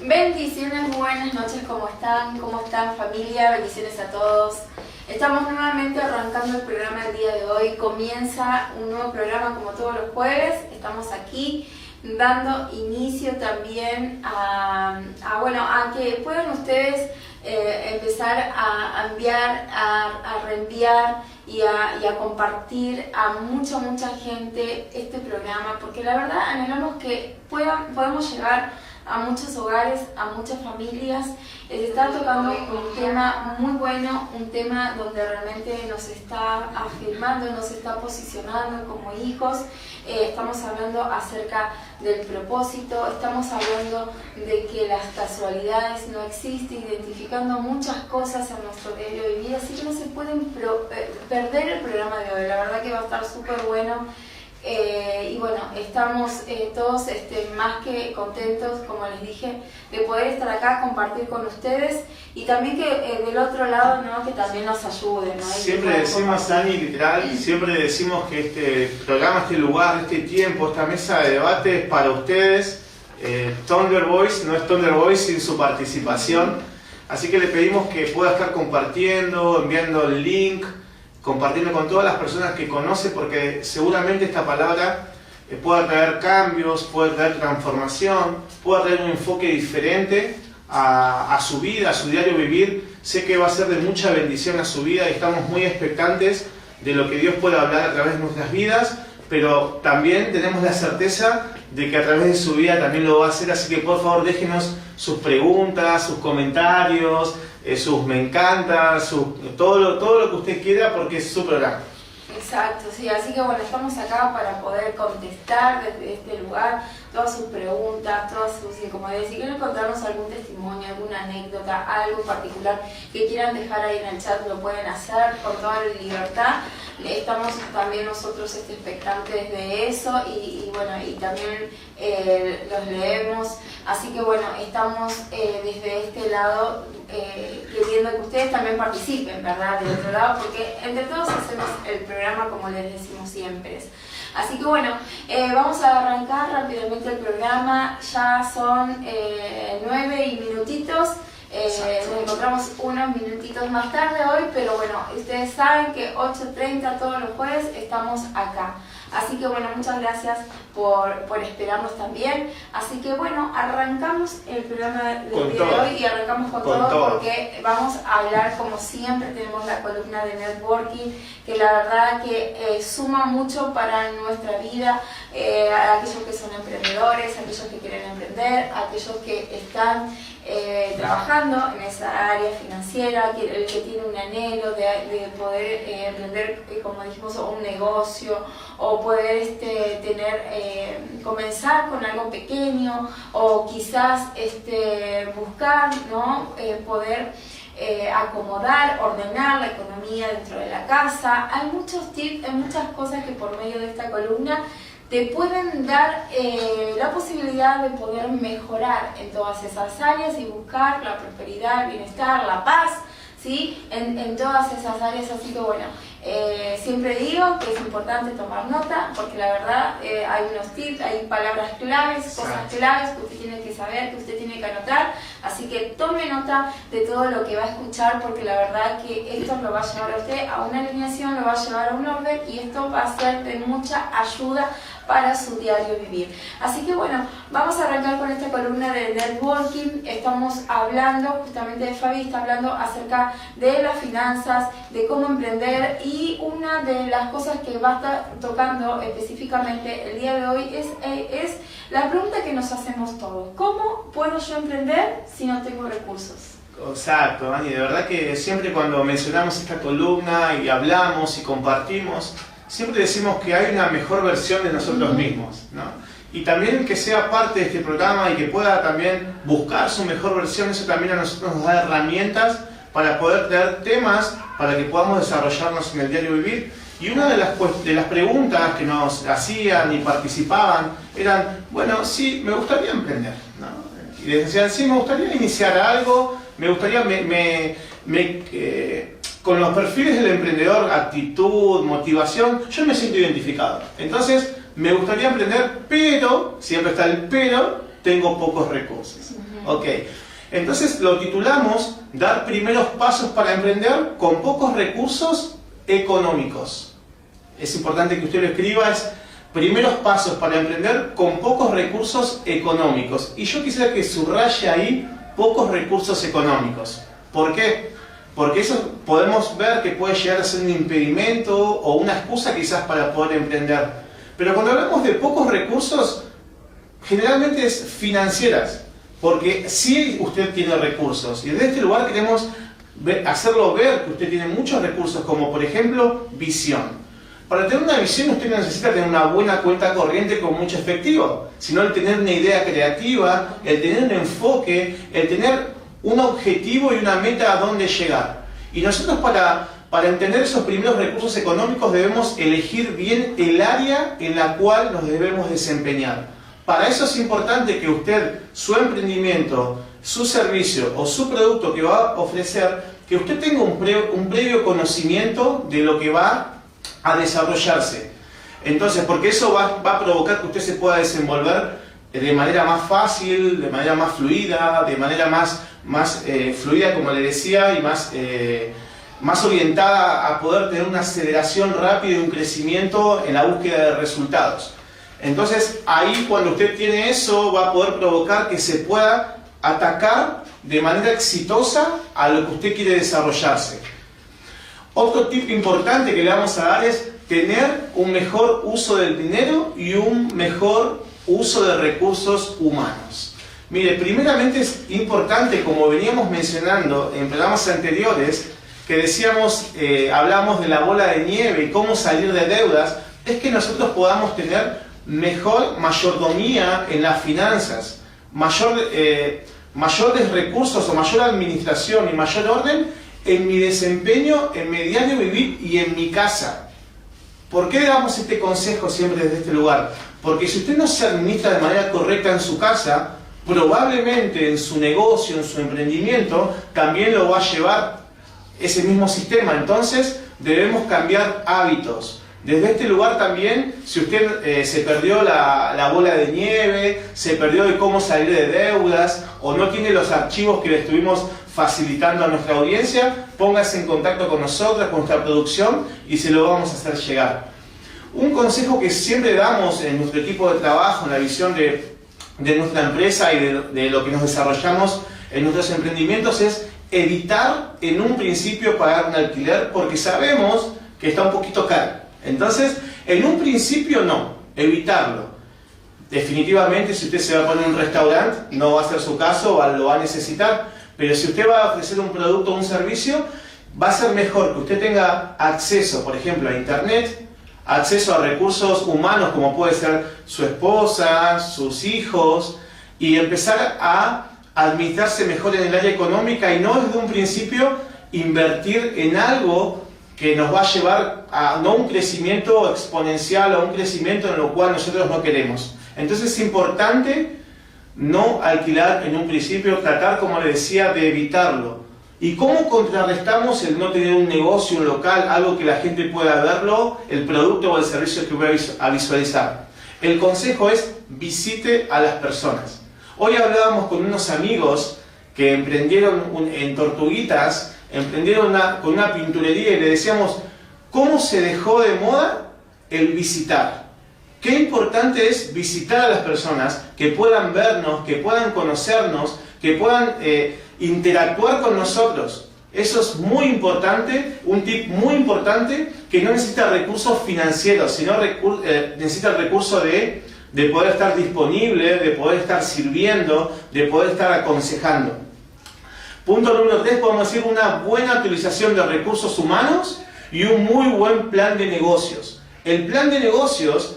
Bendiciones, buenas noches, ¿cómo están? ¿Cómo están, familia? Bendiciones a todos. Estamos nuevamente arrancando el programa el día de hoy. Comienza un nuevo programa como todos los jueves. Estamos aquí dando inicio también a que puedan ustedes empezar a enviar, a reenviar y a compartir a mucha gente este programa, porque la verdad anhelamos que podamos llegar a muchos hogares, a muchas familias. Se está tocando un tema muy bueno, un tema donde realmente nos está afirmando, nos está posicionando como hijos. Estamos hablando acerca del propósito, estamos hablando de que las casualidades no existen, identificando muchas cosas en nuestro diario vivir, así que no se pueden perder el programa de hoy. La verdad que va a estar súper bueno. Y bueno, estamos todos más que contentos, como les dije, de poder estar acá, compartir con ustedes y también que del otro lado, ¿no?, que también nos ayuden, ¿no? Siempre decimos, Dani, literal, siempre decimos que este programa, este lugar, este tiempo, esta mesa de debate es para ustedes. Thunder Voice no es Thunder Voice sin su participación, así que le pedimos que pueda estar compartiendo, enviando el link, compartiendo con todas las personas que conoce, porque seguramente esta palabra puede traer cambios, puede traer transformación, puede traer un enfoque diferente a su vida, a su diario vivir. Sé que va a ser de mucha bendición a su vida y estamos muy expectantes de lo que Dios puede hablar a través de nuestras vidas, pero también tenemos la certeza de que a través de su vida también lo va a hacer, así que por favor déjenos sus preguntas, sus comentarios, sus me encanta, todo lo que usted quiera, porque es su programa. Exacto, sí, así que bueno, estamos acá para poder contestar desde este lugar todas sus preguntas, todas sus incomodidades. Si quieren contarnos algún testimonio, alguna anécdota, algo particular que quieran dejar ahí en el chat, lo pueden hacer con toda libertad. Estamos también nosotros expectantes de eso y bueno, y también los leemos. Así que bueno, estamos desde este lado queriendo que ustedes también participen, ¿verdad? Del otro lado, porque entre todos hacemos el programa como les decimos siempre. Así que bueno, vamos a arrancar rápidamente el programa. Ya son 9 y minutitos. Nos encontramos unos minutitos más tarde hoy, pero bueno, ustedes saben que 8:30 todos los jueves estamos acá. Así que bueno, muchas gracias por esperarnos también. Así que bueno, arrancamos el programa del día de hoy y arrancamos con todo porque vamos a hablar, como siempre, tenemos la columna de networking, que la verdad que suma mucho para nuestra vida, aquellos que son emprendedores, aquellos que quieren emprender, aquellos que están trabajando en esa área financiera, el que tiene un anhelo de poder emprender, como dijimos, un negocio, o poder comenzar con algo pequeño, o quizás buscar, ¿no?, poder acomodar, ordenar la economía dentro de la casa. Hay muchos tips, hay muchas cosas que por medio de esta columna te pueden dar la posibilidad de poder mejorar en todas esas áreas y buscar la prosperidad, el bienestar, la paz, ¿sí?, en todas esas áreas. Así que bueno, siempre digo que es importante tomar nota, porque la verdad hay unos tips, hay palabras claves, cosas claves que usted tiene que saber, que usted tiene que anotar. Así que tome nota de todo lo que va a escuchar, porque la verdad que esto lo va a llevar a usted a una alineación, lo va a llevar a un orden, y esto va a ser de mucha ayuda para su diario vivir. Así que bueno, vamos a arrancar con esta columna de networking. Estamos hablando, justamente Fabi está hablando acerca de las finanzas, de cómo emprender, y una de las cosas que va a estar tocando específicamente el día de hoy es la pregunta que nos hacemos todos: ¿cómo puedo yo emprender si no tengo recursos? Exacto, Dani, de verdad que siempre cuando mencionamos esta columna y hablamos y compartimos, siempre decimos que hay una mejor versión de nosotros mismos, ¿no? Y también que sea parte de este programa y que pueda también buscar su mejor versión, eso también a nosotros nos da herramientas para poder tener temas para que podamos desarrollarnos en el diario vivir. Y una de las preguntas que nos hacían y participaban eran: bueno, sí, me gustaría emprender, ¿no? Y les decían: sí, me gustaría iniciar algo, me gustaría, con los perfiles del emprendedor, actitud, motivación, yo me siento identificado. Entonces, me gustaría emprender, pero, siempre está el pero, tengo pocos recursos. Ok, entonces lo titulamos Dar primeros pasos para emprender con pocos recursos económicos. Es importante que usted lo escriba, es primeros pasos para emprender con pocos recursos económicos. Y yo quisiera que subraye ahí pocos recursos económicos. ¿Por qué? Porque eso podemos ver que puede llegar a ser un impedimento o una excusa quizás para poder emprender. Pero cuando hablamos de pocos recursos, generalmente es financieras. Porque si usted tiene recursos, y desde este lugar queremos hacerlo ver que usted tiene muchos recursos, como por ejemplo, visión. Para tener una visión usted no necesita tener una buena cuenta corriente con mucho efectivo, sino el tener una idea creativa, el tener un enfoque, el tener un objetivo y una meta a dónde llegar. Y nosotros para entender esos primeros recursos económicos debemos elegir bien el área en la cual nos debemos desempeñar. Para eso es importante que usted, su emprendimiento, su servicio o su producto que va a ofrecer, que usted tenga un previo conocimiento de lo que va a desarrollarse. Entonces, porque eso va a provocar que usted se pueda desenvolver de manera más fácil, de manera más fluida, de manera más fluida, como le decía, y más orientada a poder tener una aceleración rápida y un crecimiento en la búsqueda de resultados. Entonces, ahí cuando usted tiene eso, va a poder provocar que se pueda atacar de manera exitosa a lo que usted quiere desarrollarse. Otro tip importante que le vamos a dar es tener un mejor uso del dinero y un mejor uso de recursos humanos. Mire, primeramente es importante, como veníamos mencionando en programas anteriores, que decíamos, hablamos de la bola de nieve y cómo salir de deudas, es que nosotros podamos tener mejor mayordomía en las finanzas, mayores recursos o mayor administración y mayor orden en mi desempeño, en mi diario vivir y en mi casa. ¿Por qué damos este consejo siempre desde este lugar? Porque si usted no se administra de manera correcta en su casa, probablemente en su negocio, en su emprendimiento, también lo va a llevar ese mismo sistema. Entonces debemos cambiar hábitos. Desde este lugar también, si usted se perdió la bola de nieve, se perdió de cómo salir de deudas, o no tiene los archivos que le estuvimos facilitando a nuestra audiencia, póngase en contacto con nosotros, con nuestra producción, y se lo vamos a hacer llegar. Un consejo que siempre damos en nuestro equipo de trabajo, en la visión de nuestra empresa y de lo que nos desarrollamos en nuestros emprendimientos, es evitar en un principio pagar un alquiler, porque sabemos que está un poquito caro. Entonces, en un principio no, evitarlo. Definitivamente, si usted se va a poner un restaurante, no va a ser su caso, lo va a necesitar, pero si usted va a ofrecer un producto o un servicio, va a ser mejor que usted tenga acceso, por ejemplo, a internet, acceso a recursos humanos como puede ser su esposa, sus hijos, y empezar a administrarse mejor en el área económica y no desde un principio invertir en algo que nos va a llevar a no un crecimiento exponencial o un crecimiento en lo cual nosotros no queremos. Entonces es importante no alquilar en un principio, tratar, como le decía, de evitarlo. ¿Y cómo contrarrestamos el no tener un negocio, un local, algo que la gente pueda verlo, el producto o el servicio que voy a visualizar? El consejo es visite a las personas. Hoy hablábamos con unos amigos que emprendieron en Tortuguitas, emprendieron con una pinturería y le decíamos, ¿cómo se dejó de moda el visitar? Qué importante es visitar a las personas, que puedan vernos, que puedan conocernos, que puedan interactuar con nosotros. Eso es muy importante, un tip muy importante, que no necesita recursos financieros, sino necesita el recurso de poder estar disponible, de poder estar sirviendo, de poder estar aconsejando. Punto número 3, podemos decir una buena utilización de recursos humanos y un muy buen plan de negocios. El plan de negocios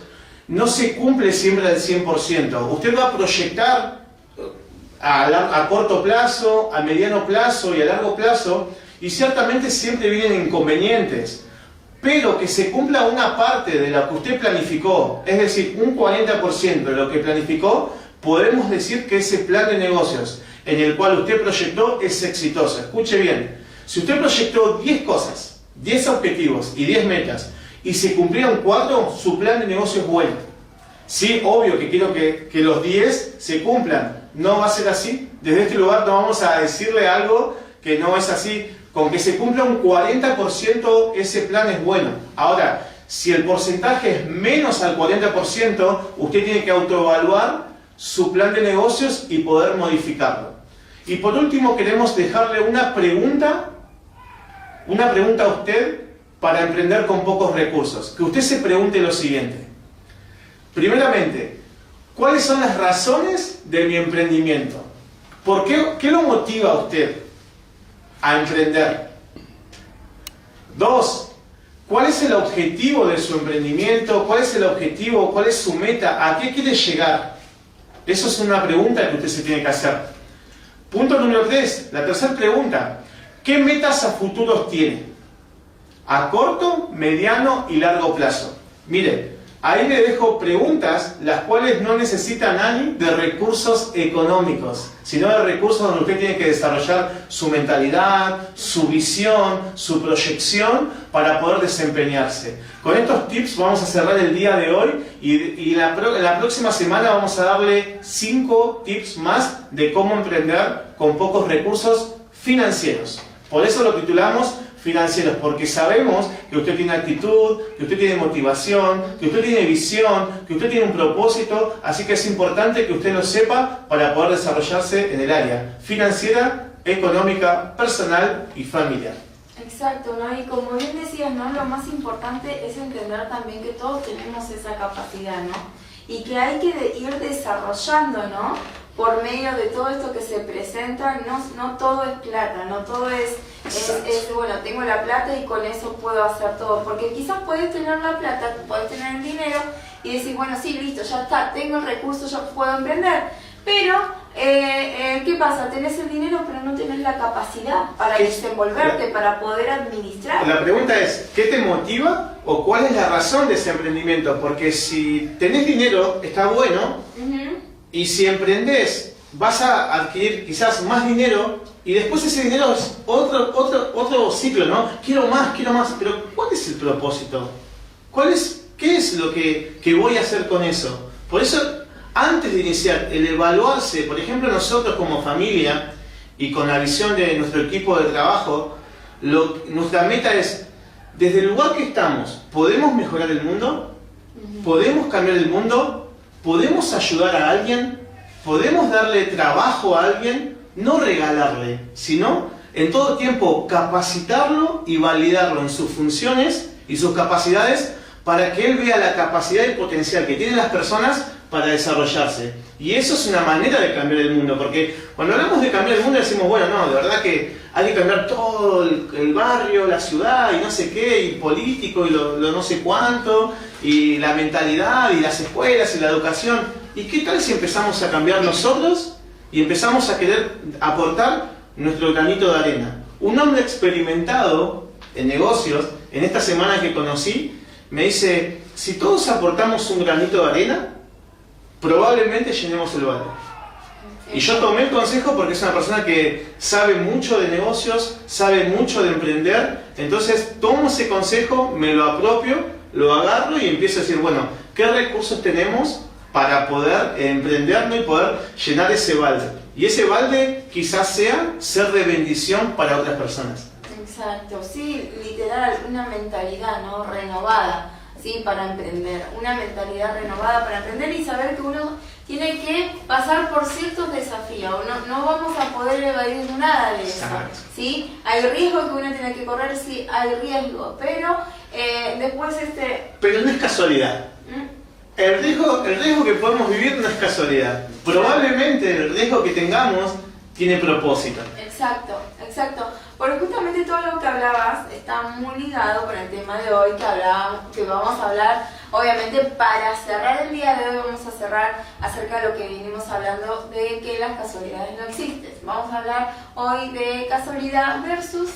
no se cumple siempre al 100%. Usted va a proyectar a corto plazo, a mediano plazo y a largo plazo, y ciertamente siempre vienen inconvenientes, pero que se cumpla una parte de lo que usted planificó, es decir, un 40% de lo que planificó, podemos decir que ese plan de negocios en el cual usted proyectó es exitoso. Escuche bien, si usted proyectó 10 cosas, 10 objetivos y 10 metas, y se cumplieron 4, su plan de negocio es bueno. Sí, obvio que quiero que los 10 se cumplan. No va a ser así. Desde este lugar no vamos a decirle algo que no es así. Con que se cumpla un 40% ese plan es bueno. Ahora, si el porcentaje es menos al 40%, usted tiene que autoevaluar su plan de negocios y poder modificarlo. Y por último queremos dejarle una pregunta a usted para emprender con pocos recursos. Que usted se pregunte lo siguiente. Primeramente, ¿cuáles son las razones de mi emprendimiento? ¿Por qué? ¿Qué lo motiva a usted a emprender? 2. ¿Cuál es el objetivo de su emprendimiento? ¿Cuál es el objetivo? ¿Cuál es su meta? ¿A qué quiere llegar? Eso es una pregunta que usted se tiene que hacer. Punto número 3. La tercera pregunta. ¿Qué metas a futuros tiene? A corto, mediano y largo plazo. Mire, ahí le dejo preguntas las cuales no necesitan Ani de recursos económicos, sino de recursos donde usted tiene que desarrollar su mentalidad, su visión, su proyección para poder desempeñarse. Con estos tips vamos a cerrar el día de hoy y la próxima semana vamos a darle 5 tips más de cómo emprender con pocos recursos financieros. Por eso lo titulamos financieros, porque sabemos que usted tiene actitud, que usted tiene motivación, que usted tiene visión, que usted tiene un propósito, así que es importante que usted lo sepa para poder desarrollarse en el área financiera, económica, personal y familiar. Exacto, ¿no? Y como bien decías, ¿no? Lo más importante es entender también que todos tenemos esa capacidad, ¿no? Y que hay que ir desarrollando, ¿no? Por medio de todo esto que se presenta, no todo es plata, no todo es bueno, tengo la plata y con eso puedo hacer todo. Porque quizás puedes tener la plata, puedes tener el dinero y decir, bueno, sí, listo, ya está, tengo el recurso, ya puedo emprender. Pero, ¿qué pasa? Tenés el dinero, pero no tenés la capacidad para desenvolverte, para poder administrar. La pregunta es, ¿qué te motiva o cuál es la razón de ese emprendimiento? Porque si tenés dinero, está bueno, y si emprendés, vas a adquirir quizás más dinero, y después ese dinero es otro ciclo, ¿no? Quiero más, pero ¿cuál es el propósito? ¿Qué es lo que voy a hacer con eso? Por eso, antes de iniciar, el evaluarse, por ejemplo, nosotros como familia y con la visión de nuestro equipo de trabajo, nuestra meta es, desde el lugar que estamos, ¿podemos mejorar el mundo? ¿Podemos cambiar el mundo? ¿Podemos ayudar a alguien? ¿Podemos darle trabajo a alguien? No regalarle, sino en todo tiempo capacitarlo y validarlo en sus funciones y sus capacidades para que él vea la capacidad y potencial que tienen las personas para desarrollarse. Y eso es una manera de cambiar el mundo, porque cuando hablamos de cambiar el mundo decimos, bueno, no, de verdad que hay que cambiar todo el barrio, la ciudad, y no sé qué, y político, y lo no sé cuánto, y la mentalidad, y las escuelas, y la educación. ¿Y qué tal si empezamos a cambiar nosotros y empezamos a querer aportar nuestro granito de arena? Un hombre experimentado en negocios, en esta semana que conocí, me dice, si todos aportamos un granito de arena, probablemente llenemos el balde. Y yo tomé el consejo porque es una persona que sabe mucho de negocios, sabe mucho de emprender, entonces tomo ese consejo, me lo apropio, lo agarro y empiezo a decir, bueno, ¿qué recursos tenemos para poder emprenderlo y poder llenar ese balde? Y ese balde quizás sea ser de bendición para otras personas. Exacto, sí, literal, una mentalidad, ¿no? Renovada, ¿sí? Para emprender, una mentalidad renovada para emprender y saber que uno tiene que pasar por ciertos desafíos, no vamos a poder evadir nada de eso, ¿sí? Hay riesgo que uno tiene que correr, sí, hay riesgo, pero después Pero no es casualidad. El riesgo que podemos vivir no es casualidad. Probablemente el riesgo que tengamos tiene propósito. Exacto. Porque justamente todo lo que hablabas está muy ligado con el tema de hoy que vamos a hablar. Obviamente para cerrar el día de hoy vamos a cerrar acerca de lo que vinimos hablando de que las casualidades no existen. Vamos a hablar hoy de casualidad versus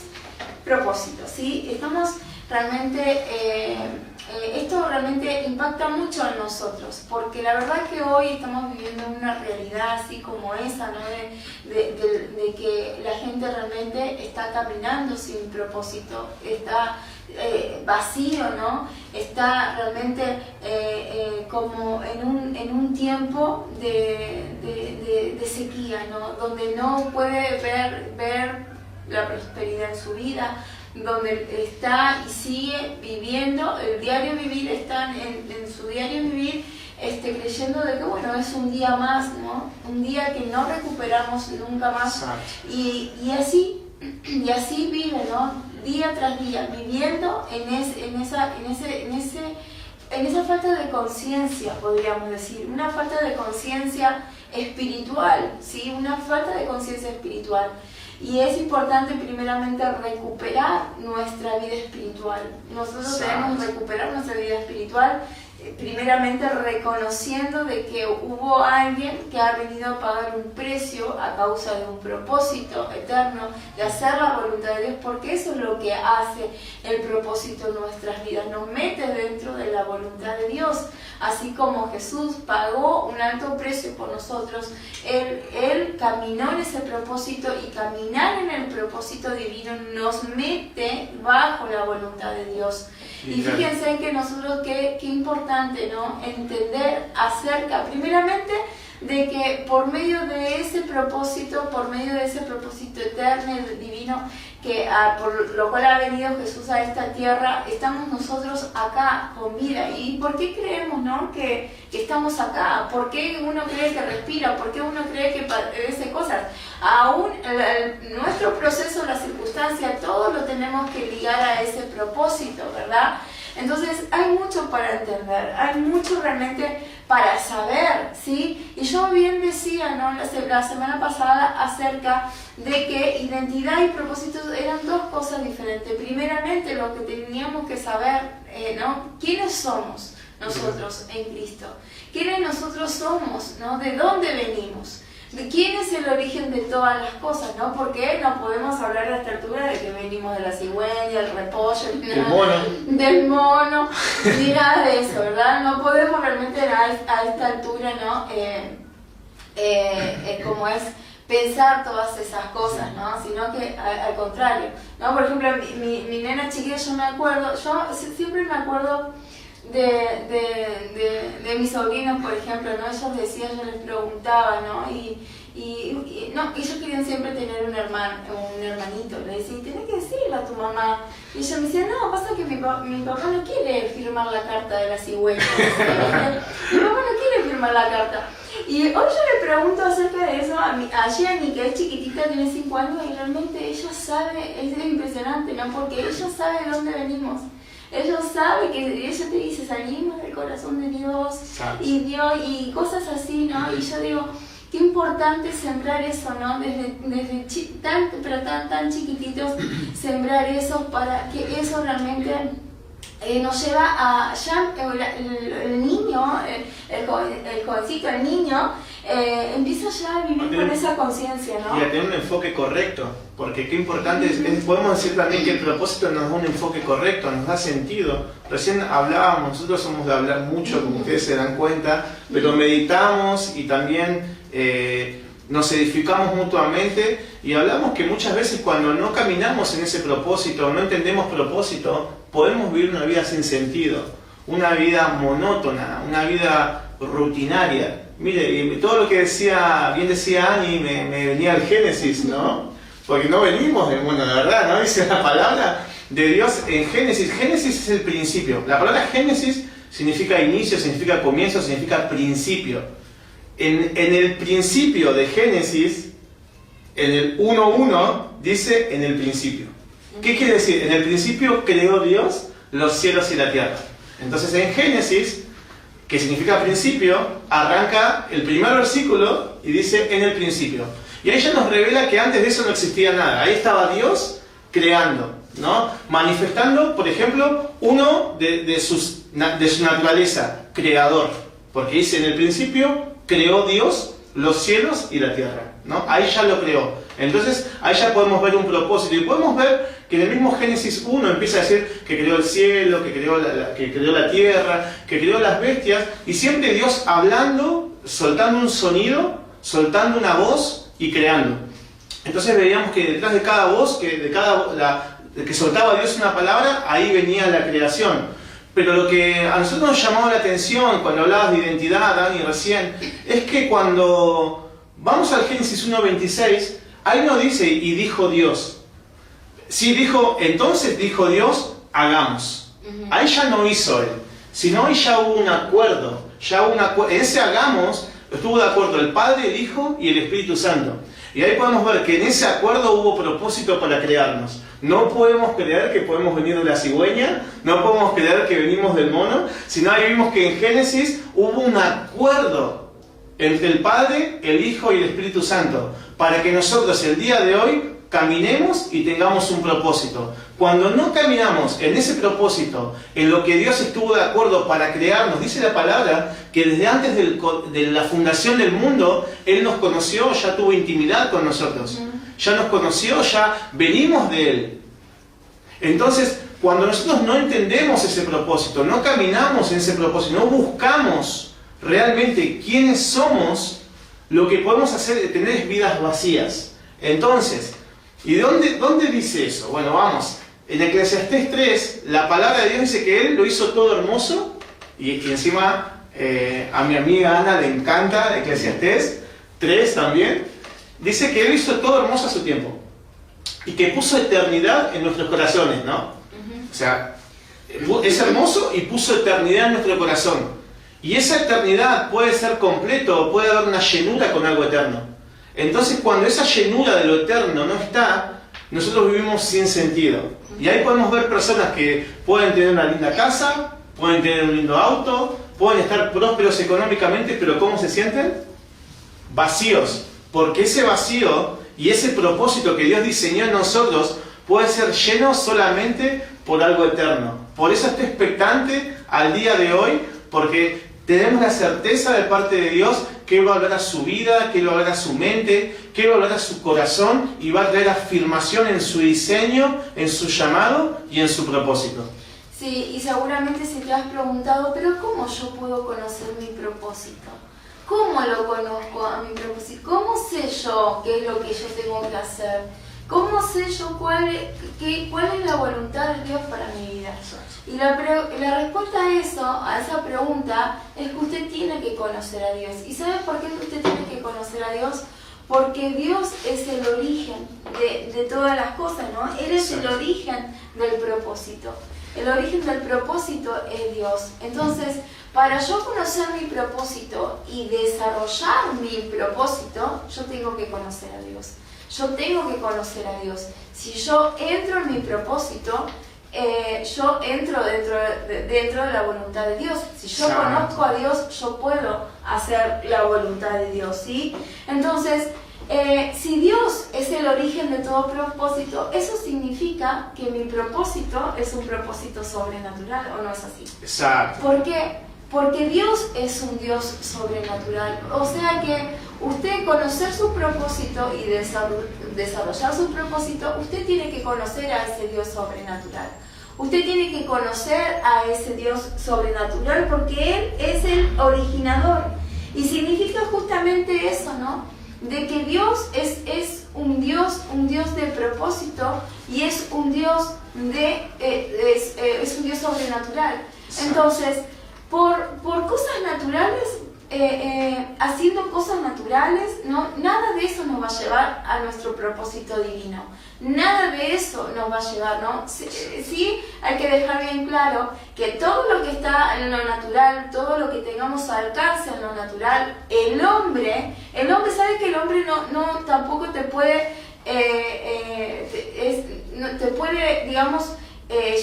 propósito, ¿sí? Estamos realmente... esto realmente impacta mucho en nosotros, porque la verdad es que hoy estamos viviendo una realidad así como esa, ¿no? De que la gente realmente está caminando sin propósito, está vacío, ¿no? Está realmente como en un tiempo de sequía, ¿no? Donde no puede ver la prosperidad en su vida, donde está y sigue viviendo el diario vivir, está en su diario vivir creyendo de que bueno, es un día más, ¿no? Un día que no recuperamos nunca más. Y así vive, ¿no? Día tras día, viviendo en esa falta de conciencia, podríamos decir, una falta de conciencia espiritual, ¿sí? Una falta de conciencia espiritual. Y es importante primeramente recuperar nuestra vida espiritual. Nosotros debemos recuperar nuestra vida espiritual primeramente reconociendo de que hubo alguien que ha venido a pagar un precio a causa de un propósito eterno, de hacer la voluntad de Dios, porque eso es lo que hace el propósito en nuestras vidas, nos mete dentro de la voluntad de Dios, así como Jesús pagó un alto precio por nosotros, Él caminó en ese propósito, y caminar en el propósito divino nos mete bajo la voluntad de Dios. Y fíjense que nosotros, qué importante, ¿no? Entender acerca, primeramente, de que por medio de ese propósito eterno y divino, por lo cual ha venido Jesús a esta tierra, estamos nosotros acá con vida. ¿Y por qué creemos, no, que estamos acá? ¿Por qué uno cree que respira? ¿Por qué uno cree que padece cosas? Aún nuestro proceso, la circunstancia, todo lo tenemos que ligar a ese propósito, ¿verdad? Entonces hay mucho para entender, hay mucho realmente para saber, ¿sí? Y yo bien decía, ¿no?, la semana pasada acerca de que identidad y propósitos eran dos cosas diferentes. Primeramente, lo que teníamos que saber, ¿no?, ¿quiénes somos nosotros en Cristo? ¿Quiénes nosotros somos, ¿no? ¿De dónde venimos? ¿De quién es el origen de todas las cosas, no? Porque no podemos hablar a esta altura de que venimos de la cigüeña, del repollo, del mono, ni nada de eso, ¿verdad? No podemos realmente a esta altura, ¿no? Como es pensar todas esas cosas, ¿no? Sino que al contrario, ¿no? Por ejemplo, mi nena chiquita, yo siempre me acuerdo de mis sobrinos, por ejemplo, ¿no? Ellos decían, yo les preguntaba, ¿no? Y ellos querían siempre tener un hermanito. Le decía, tenés que decirle a tu mamá. Y ella me decía, no, pasa que mi papá no quiere firmar la carta de la cigüeña. Mi papá no quiere firmar la carta. Y hoy yo le pregunto acerca de eso a Jenny, que es chiquitita, tiene 5 años, y realmente ella sabe, es impresionante, ¿no? Porque ella sabe de dónde venimos. Ellos saben que ella te dice, salimos del corazón de Dios y cosas así, ¿no? Y yo digo, qué importante sembrar eso, ¿no? Desde tan chiquititos, sembrar eso para que eso realmente nos lleva a ya el niño, el jovencito, el niño, empieza ya a vivir con esa conciencia, ¿no? Y a tener un enfoque correcto, porque qué importante podemos decir también que el propósito nos da un enfoque correcto, nos da sentido. Recién hablábamos, nosotros somos de hablar mucho, como ustedes se dan cuenta, pero meditamos y también nos edificamos mutuamente, y hablamos que muchas veces cuando no caminamos en ese propósito, no entendemos propósito, podemos vivir una vida sin sentido, una vida monótona, una vida rutinaria. Mire, todo lo que bien decía Ani, me venía al Génesis, ¿no? Porque no venimos la verdad, ¿no? Dice la palabra de Dios en Génesis. Génesis es el principio. La palabra Génesis significa inicio, significa comienzo, significa principio. En el principio de Génesis, en el 1:1, dice en el principio. ¿Qué quiere decir? En el principio creó Dios los cielos y la tierra. Entonces en Génesis, que significa principio, arranca el primer versículo y dice en el principio. Y ahí ya nos revela que antes de eso no existía nada. Ahí estaba Dios creando, ¿no? Manifestando, por ejemplo, uno de su naturaleza, creador. Porque dice en el principio creó Dios los cielos y la tierra, ¿no? Ahí ya lo creó. Entonces ahí ya podemos ver un propósito, y podemos ver que en el mismo Génesis 1 empieza a decir que creó el cielo, que creó la tierra, que creó las bestias, y siempre Dios hablando, soltando un sonido, soltando una voz y creando. Entonces veíamos que detrás de cada voz, que soltaba Dios una palabra, ahí venía la creación. Pero lo que a nosotros nos llamó la atención cuando hablabas de identidad, Dani, recién, es que cuando vamos al Génesis 1:26, ahí no dice, y dijo Dios. Sí dijo, entonces dijo Dios, hagamos. Ahí ya no hizo él, sino ahí ya hubo un acuerdo. En ese hagamos estuvo de acuerdo el Padre, el Hijo y el Espíritu Santo. Y ahí podemos ver que en ese acuerdo hubo propósito para crearnos. No podemos creer que podemos venir de la cigüeña, no podemos creer que venimos del mono, sino ahí vimos que en Génesis hubo un acuerdo entre el Padre, el Hijo y el Espíritu Santo, para que nosotros el día de hoy caminemos y tengamos un propósito. Cuando no caminamos en ese propósito, en lo que Dios estuvo de acuerdo para crearnos, dice la palabra que desde antes de la fundación del mundo, Él nos conoció, ya tuvo intimidad con nosotros, ya nos conoció, ya venimos de Él. Entonces, cuando nosotros no entendemos ese propósito, no caminamos en ese propósito, no buscamos realmente quiénes somos, lo que podemos hacer es tener vidas vacías. Entonces, ¿y dónde dice eso? Bueno, vamos. En Eclesiastés 3, la palabra de Dios dice que Él lo hizo todo hermoso. Y encima a mi amiga Ana le encanta Eclesiastés 3 también. Dice que Él hizo todo hermoso a su tiempo. Y que puso eternidad en nuestros corazones, ¿no? O sea, es hermoso y puso eternidad en nuestro corazón. Y esa eternidad puede ser completo o puede haber una llenura con algo eterno. Entonces, cuando esa llenura de lo eterno no está, nosotros vivimos sin sentido. Y ahí podemos ver personas que pueden tener una linda casa, pueden tener un lindo auto, pueden estar prósperos económicamente, pero ¿cómo se sienten? Vacíos. Porque ese vacío y ese propósito que Dios diseñó en nosotros puede ser lleno solamente por algo eterno. Por eso estoy expectante al día de hoy, porque tenemos la certeza de parte de Dios que Él va a hablar a su vida, que Él va a hablar a su mente, que Él va a hablar a su corazón y va a traer afirmación en su diseño, en su llamado y en su propósito. Sí, y seguramente si te has preguntado, pero ¿cómo yo puedo conocer mi propósito? ¿Cómo lo conozco a mi propósito? ¿Cómo sé yo qué es lo que yo tengo que hacer? ¿Cómo sé yo cuál es la voluntad de Dios para mi vida? Y la respuesta a esa pregunta es que usted tiene que conocer a Dios. ¿Y sabe por qué usted tiene que conocer a Dios? Porque Dios es el origen de todas las cosas, ¿no? Él es el origen del propósito. El origen del propósito es Dios. Entonces, para yo conocer mi propósito y desarrollar mi propósito, yo tengo que conocer a Dios. Yo tengo que conocer a Dios. Si yo entro en mi propósito, yo entro dentro de la voluntad de Dios. Si yo conozco a Dios, yo puedo hacer la voluntad de Dios, ¿sí? Entonces, si Dios es el origen de todo propósito, eso significa que mi propósito es un propósito sobrenatural, ¿o no es así? Exacto. ¿Por qué? Porque Dios es un Dios sobrenatural. O sea que usted conocer su propósito y desarrollar su propósito, usted tiene que conocer a ese Dios sobrenatural. Usted tiene que conocer a ese Dios sobrenatural porque Él es el originador. Y significa justamente eso, ¿no? De que Dios es un Dios de propósito y es un Dios es un Dios sobrenatural. Entonces, por cosas naturales, haciendo cosas naturales, ¿no? Nada de eso nos va a llevar a nuestro propósito divino. Nada de eso nos va a llevar, ¿no? Sí, hay que dejar bien claro que todo lo que está en lo natural, todo lo que tengamos al alcance en lo natural, el hombre sabe que el hombre no tampoco te puede, te puede, digamos,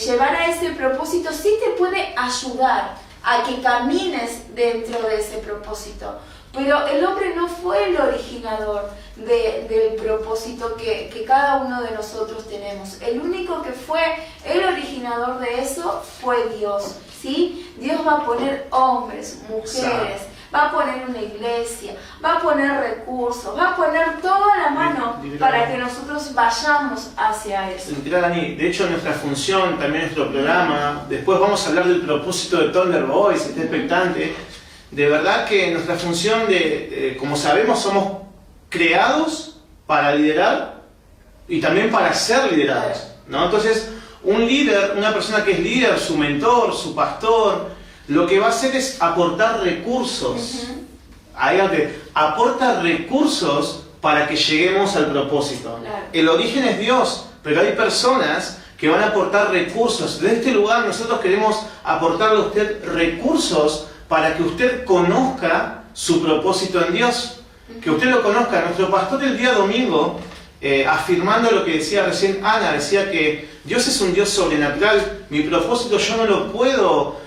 llevar a ese propósito, sí te puede ayudar a que camines dentro de ese propósito. Pero el hombre no fue el originador del propósito que cada uno de nosotros tenemos. El único que fue el originador de eso fue Dios, ¿sí? Dios va a poner hombres, mujeres, va a poner una iglesia, va a poner recursos, va a poner toda la mano para que nosotros vayamos hacia eso. Dani, de hecho, nuestra función, también nuestro programa, después vamos a hablar del propósito de Thunder Boys, esté expectante. De verdad que nuestra función como sabemos, somos creados para liderar y también para ser liderados. ¿no? Entonces, un líder, una persona que es líder, su mentor, su pastor, lo que va a hacer es aportar recursos. Ahí aporta recursos para que lleguemos al propósito. Claro. El origen es Dios, pero hay personas que van a aportar recursos. De este lugar nosotros queremos aportarle a usted recursos para que usted conozca su propósito en Dios. Que usted lo conozca. Nuestro pastor el día domingo, afirmando lo que decía recién Ana, decía que Dios es un Dios sobrenatural. Mi propósito yo no lo puedo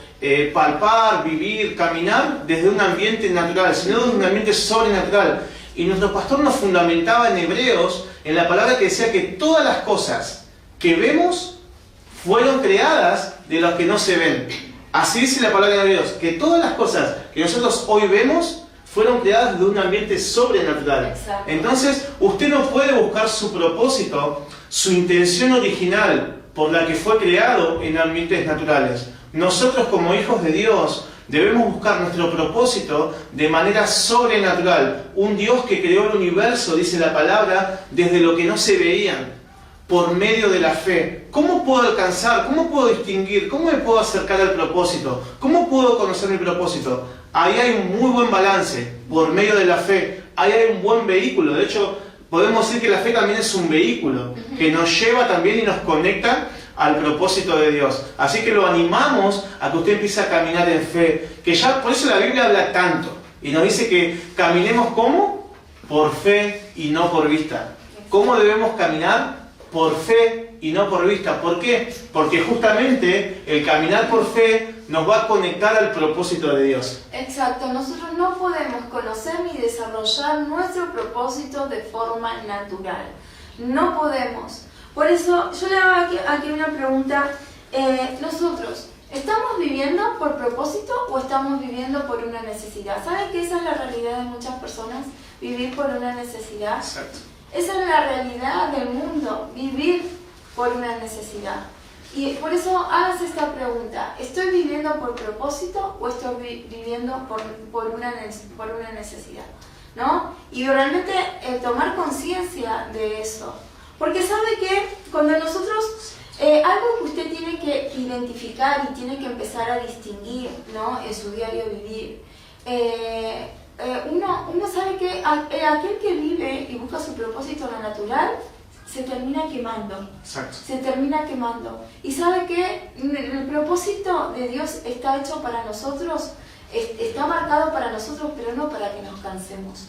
palpar, vivir, caminar desde un ambiente natural, sino desde un ambiente sobrenatural. Y nuestro pastor nos fundamentaba en Hebreos, en la palabra que decía que todas las cosas que vemos fueron creadas de las que no se ven. Así dice la palabra de Hebreos, que todas las cosas que nosotros hoy vemos fueron creadas de un ambiente sobrenatural. Exacto. Entonces, usted no puede buscar su propósito, su intención original por la que fue creado en ambientes naturales. Nosotros como hijos de Dios debemos buscar nuestro propósito de manera sobrenatural. Un Dios que creó el universo, dice la palabra, desde lo que no se veían, por medio de la fe. ¿Cómo puedo alcanzar? ¿Cómo puedo distinguir? ¿Cómo me puedo acercar al propósito? ¿Cómo puedo conocer mi propósito? Ahí hay un muy buen balance, por medio de la fe. Ahí hay un buen vehículo. De hecho, podemos decir que la fe también es un vehículo que nos lleva también y nos conecta al propósito de Dios. Así que lo animamos a que usted empiece a caminar en fe. Que ya, por eso la Biblia habla tanto. Y nos dice que caminemos ¿cómo? Por fe y no por vista. ¿Cómo debemos caminar? Por fe y no por vista. ¿Por qué? Porque justamente el caminar por fe nos va a conectar al propósito de Dios. Exacto, nosotros no podemos conocer ni desarrollar nuestro propósito de forma natural. No podemos. Por eso yo le hago aquí una pregunta. Nosotros, ¿estamos viviendo por propósito o estamos viviendo por una necesidad? ¿Saben que esa es la realidad de muchas personas? Vivir por una necesidad. Exacto. Esa es la realidad del mundo, vivir por una necesidad. Y por eso hagas esta pregunta: ¿estoy viviendo por propósito o estoy viviendo por una necesidad? ¿No? Y realmente tomar conciencia de eso. Porque sabe que cuando nosotros, algo que usted tiene que identificar y tiene que empezar a distinguir, ¿no?, en su diario vivir, uno sabe que aquel que vive y busca su propósito en lo natural se termina quemando. Exacto. Se termina quemando. Y sabe que el propósito de Dios está hecho para nosotros, está marcado para nosotros, pero no para que nos cansemos,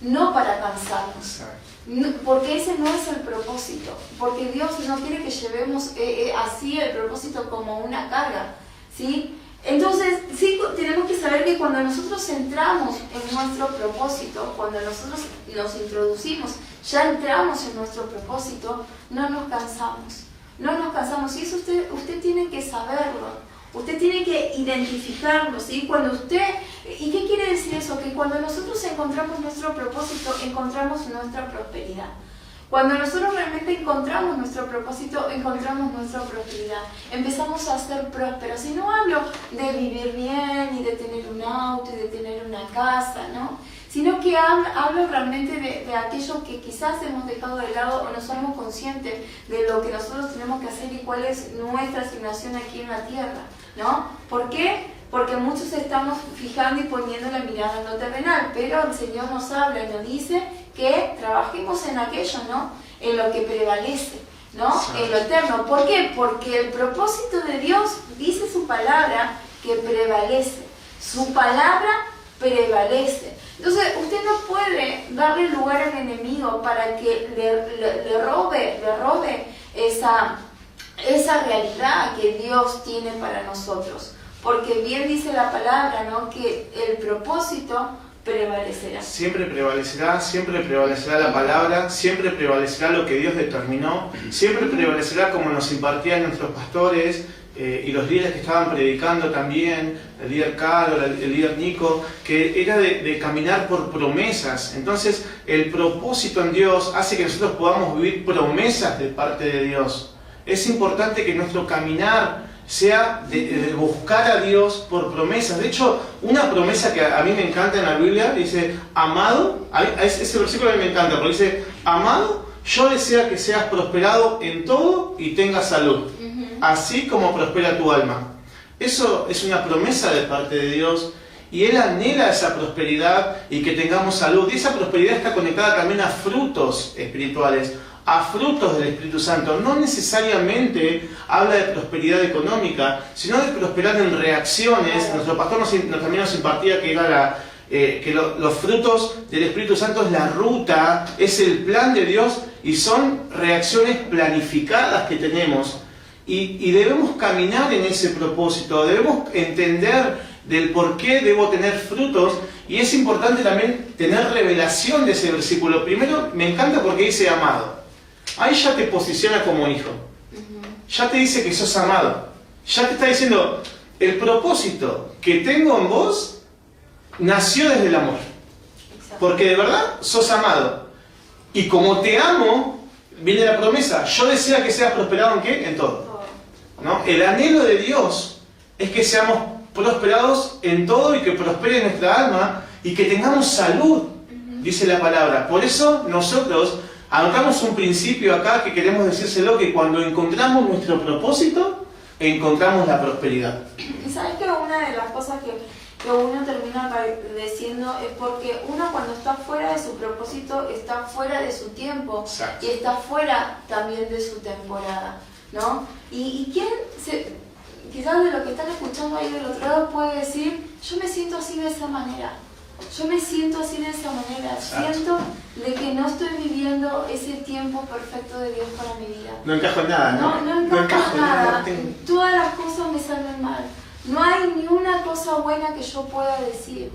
no para cansarnos. Exacto. No, porque ese no es el propósito, porque Dios no quiere que llevemos así el propósito como una carga, ¿sí? Entonces, sí tenemos que saber que cuando nosotros entramos en nuestro propósito, cuando nosotros nos introducimos, ya entramos en nuestro propósito, no nos cansamos. No nos cansamos, y eso usted tiene que saberlo. Usted tiene que identificarlo, ¿sí? Cuando usted... ¿Y qué quiere decir eso? Que cuando nosotros encontramos nuestro propósito, encontramos nuestra prosperidad. Cuando nosotros realmente encontramos nuestro propósito, encontramos nuestra prosperidad. Empezamos a ser prósperos. Y no hablo de vivir bien, y de tener un auto, y de tener una casa, ¿no? Sino que hablo realmente de aquello que quizás hemos dejado de lado o no somos conscientes de lo que nosotros tenemos que hacer y cuál es nuestra asignación aquí en la tierra, ¿no? ¿Por qué? Porque muchos estamos fijando y poniendo la mirada en lo terrenal, pero el Señor nos habla y nos dice que trabajemos en aquello, ¿no?, en lo que prevalece, ¿no?, en lo eterno. ¿Por qué? Porque el propósito de Dios, dice su palabra, que prevalece. Su palabra prevalece. Entonces, usted no puede darle lugar al enemigo para que le robe esa realidad que Dios tiene para nosotros. Porque bien dice la palabra, ¿no?, que el propósito prevalecerá. Siempre prevalecerá la palabra, siempre prevalecerá lo que Dios determinó, siempre prevalecerá como nos impartían nuestros pastores y los líderes que estaban predicando también, el líder Carlos, el líder Nico, que era de caminar por promesas. Entonces, el propósito en Dios hace que nosotros podamos vivir promesas de parte de Dios. Es importante que nuestro caminar sea de buscar a Dios por promesas. De hecho, una promesa que a mí me encanta en la Biblia, dice, amado, ese versículo a mí me encanta, porque dice, amado, yo deseo que seas prosperado en todo y tengas salud, así como prospera tu alma. Eso es una promesa de parte de Dios y Él anhela esa prosperidad y que tengamos salud. Y esa prosperidad está conectada también a frutos espirituales, a frutos del Espíritu Santo. No necesariamente habla de prosperidad económica, sino de prosperar en reacciones. Nuestro pastor también nos impartía que era los frutos del Espíritu Santo es la ruta, es el plan de Dios y son reacciones planificadas que tenemos. Y debemos caminar en ese propósito, debemos entender del por qué debo tener frutos, y es importante también tener revelación de ese versículo. Primero, me encanta porque dice amado. Ahí ya te posiciona como hijo. Ya te dice que sos amado. Ya te está diciendo, el propósito que tengo en vos nació desde el amor. Porque de verdad sos amado. Y como te amo, viene la promesa, yo deseo que seas prosperado en ¿qué? En todo. ¿No? El anhelo de Dios es que seamos prosperados en todo y que prospere nuestra alma y que tengamos salud, dice la palabra. Por eso nosotros anotamos un principio acá que queremos decírselo, que cuando encontramos nuestro propósito, encontramos la prosperidad. Y sabes que una de las cosas que uno termina padeciendo es porque uno cuando está fuera de su propósito está fuera de su tiempo. Exacto. Y está fuera también de su temporada, ¿no? ¿Y quién quizás de lo que están escuchando ahí del otro lado puede decir, yo me siento así de esa manera? Yo me siento así de esa manera. Exacto. Siento de que no estoy viviendo ese tiempo perfecto de Dios para mi vida. No encajo en nada, ¿no? No encajo en nada. Todas las cosas me salen mal. No hay ni una cosa buena que yo pueda decir.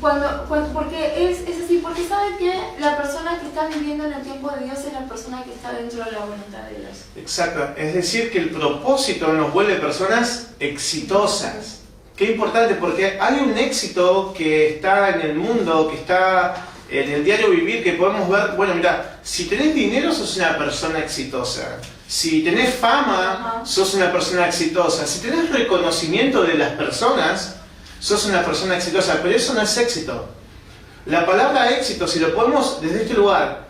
Porque es así, porque saben que la persona que está viviendo en el tiempo de Dios es la persona que está dentro de la voluntad de Dios. Exacto, es decir que el propósito nos vuelve personas exitosas. Qué importante, porque hay un éxito que está en el mundo, que está en el diario vivir, que podemos ver. Bueno, mira, si tenés dinero sos una persona exitosa. Si tenés fama, sos una persona exitosa. Si tenés reconocimiento de las personas, sos una persona exitosa. Pero eso no es éxito. La palabra éxito, si lo podemos desde este lugar,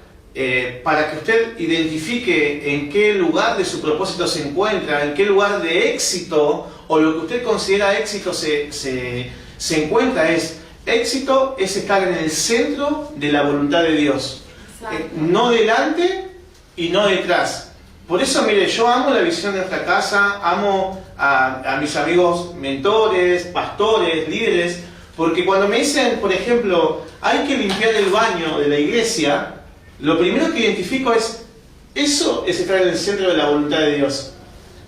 para que usted identifique en qué lugar de su propósito se encuentra, en qué lugar de éxito o lo que usted considera éxito se encuentra, éxito es estar en el centro de la voluntad de Dios. No delante y no detrás. Por eso, mire, yo amo la visión de nuestra casa, amo a mis amigos mentores, pastores, líderes, porque cuando me dicen, por ejemplo, hay que limpiar el baño de la iglesia, lo primero que identifico eso es estar en el centro de la voluntad de Dios.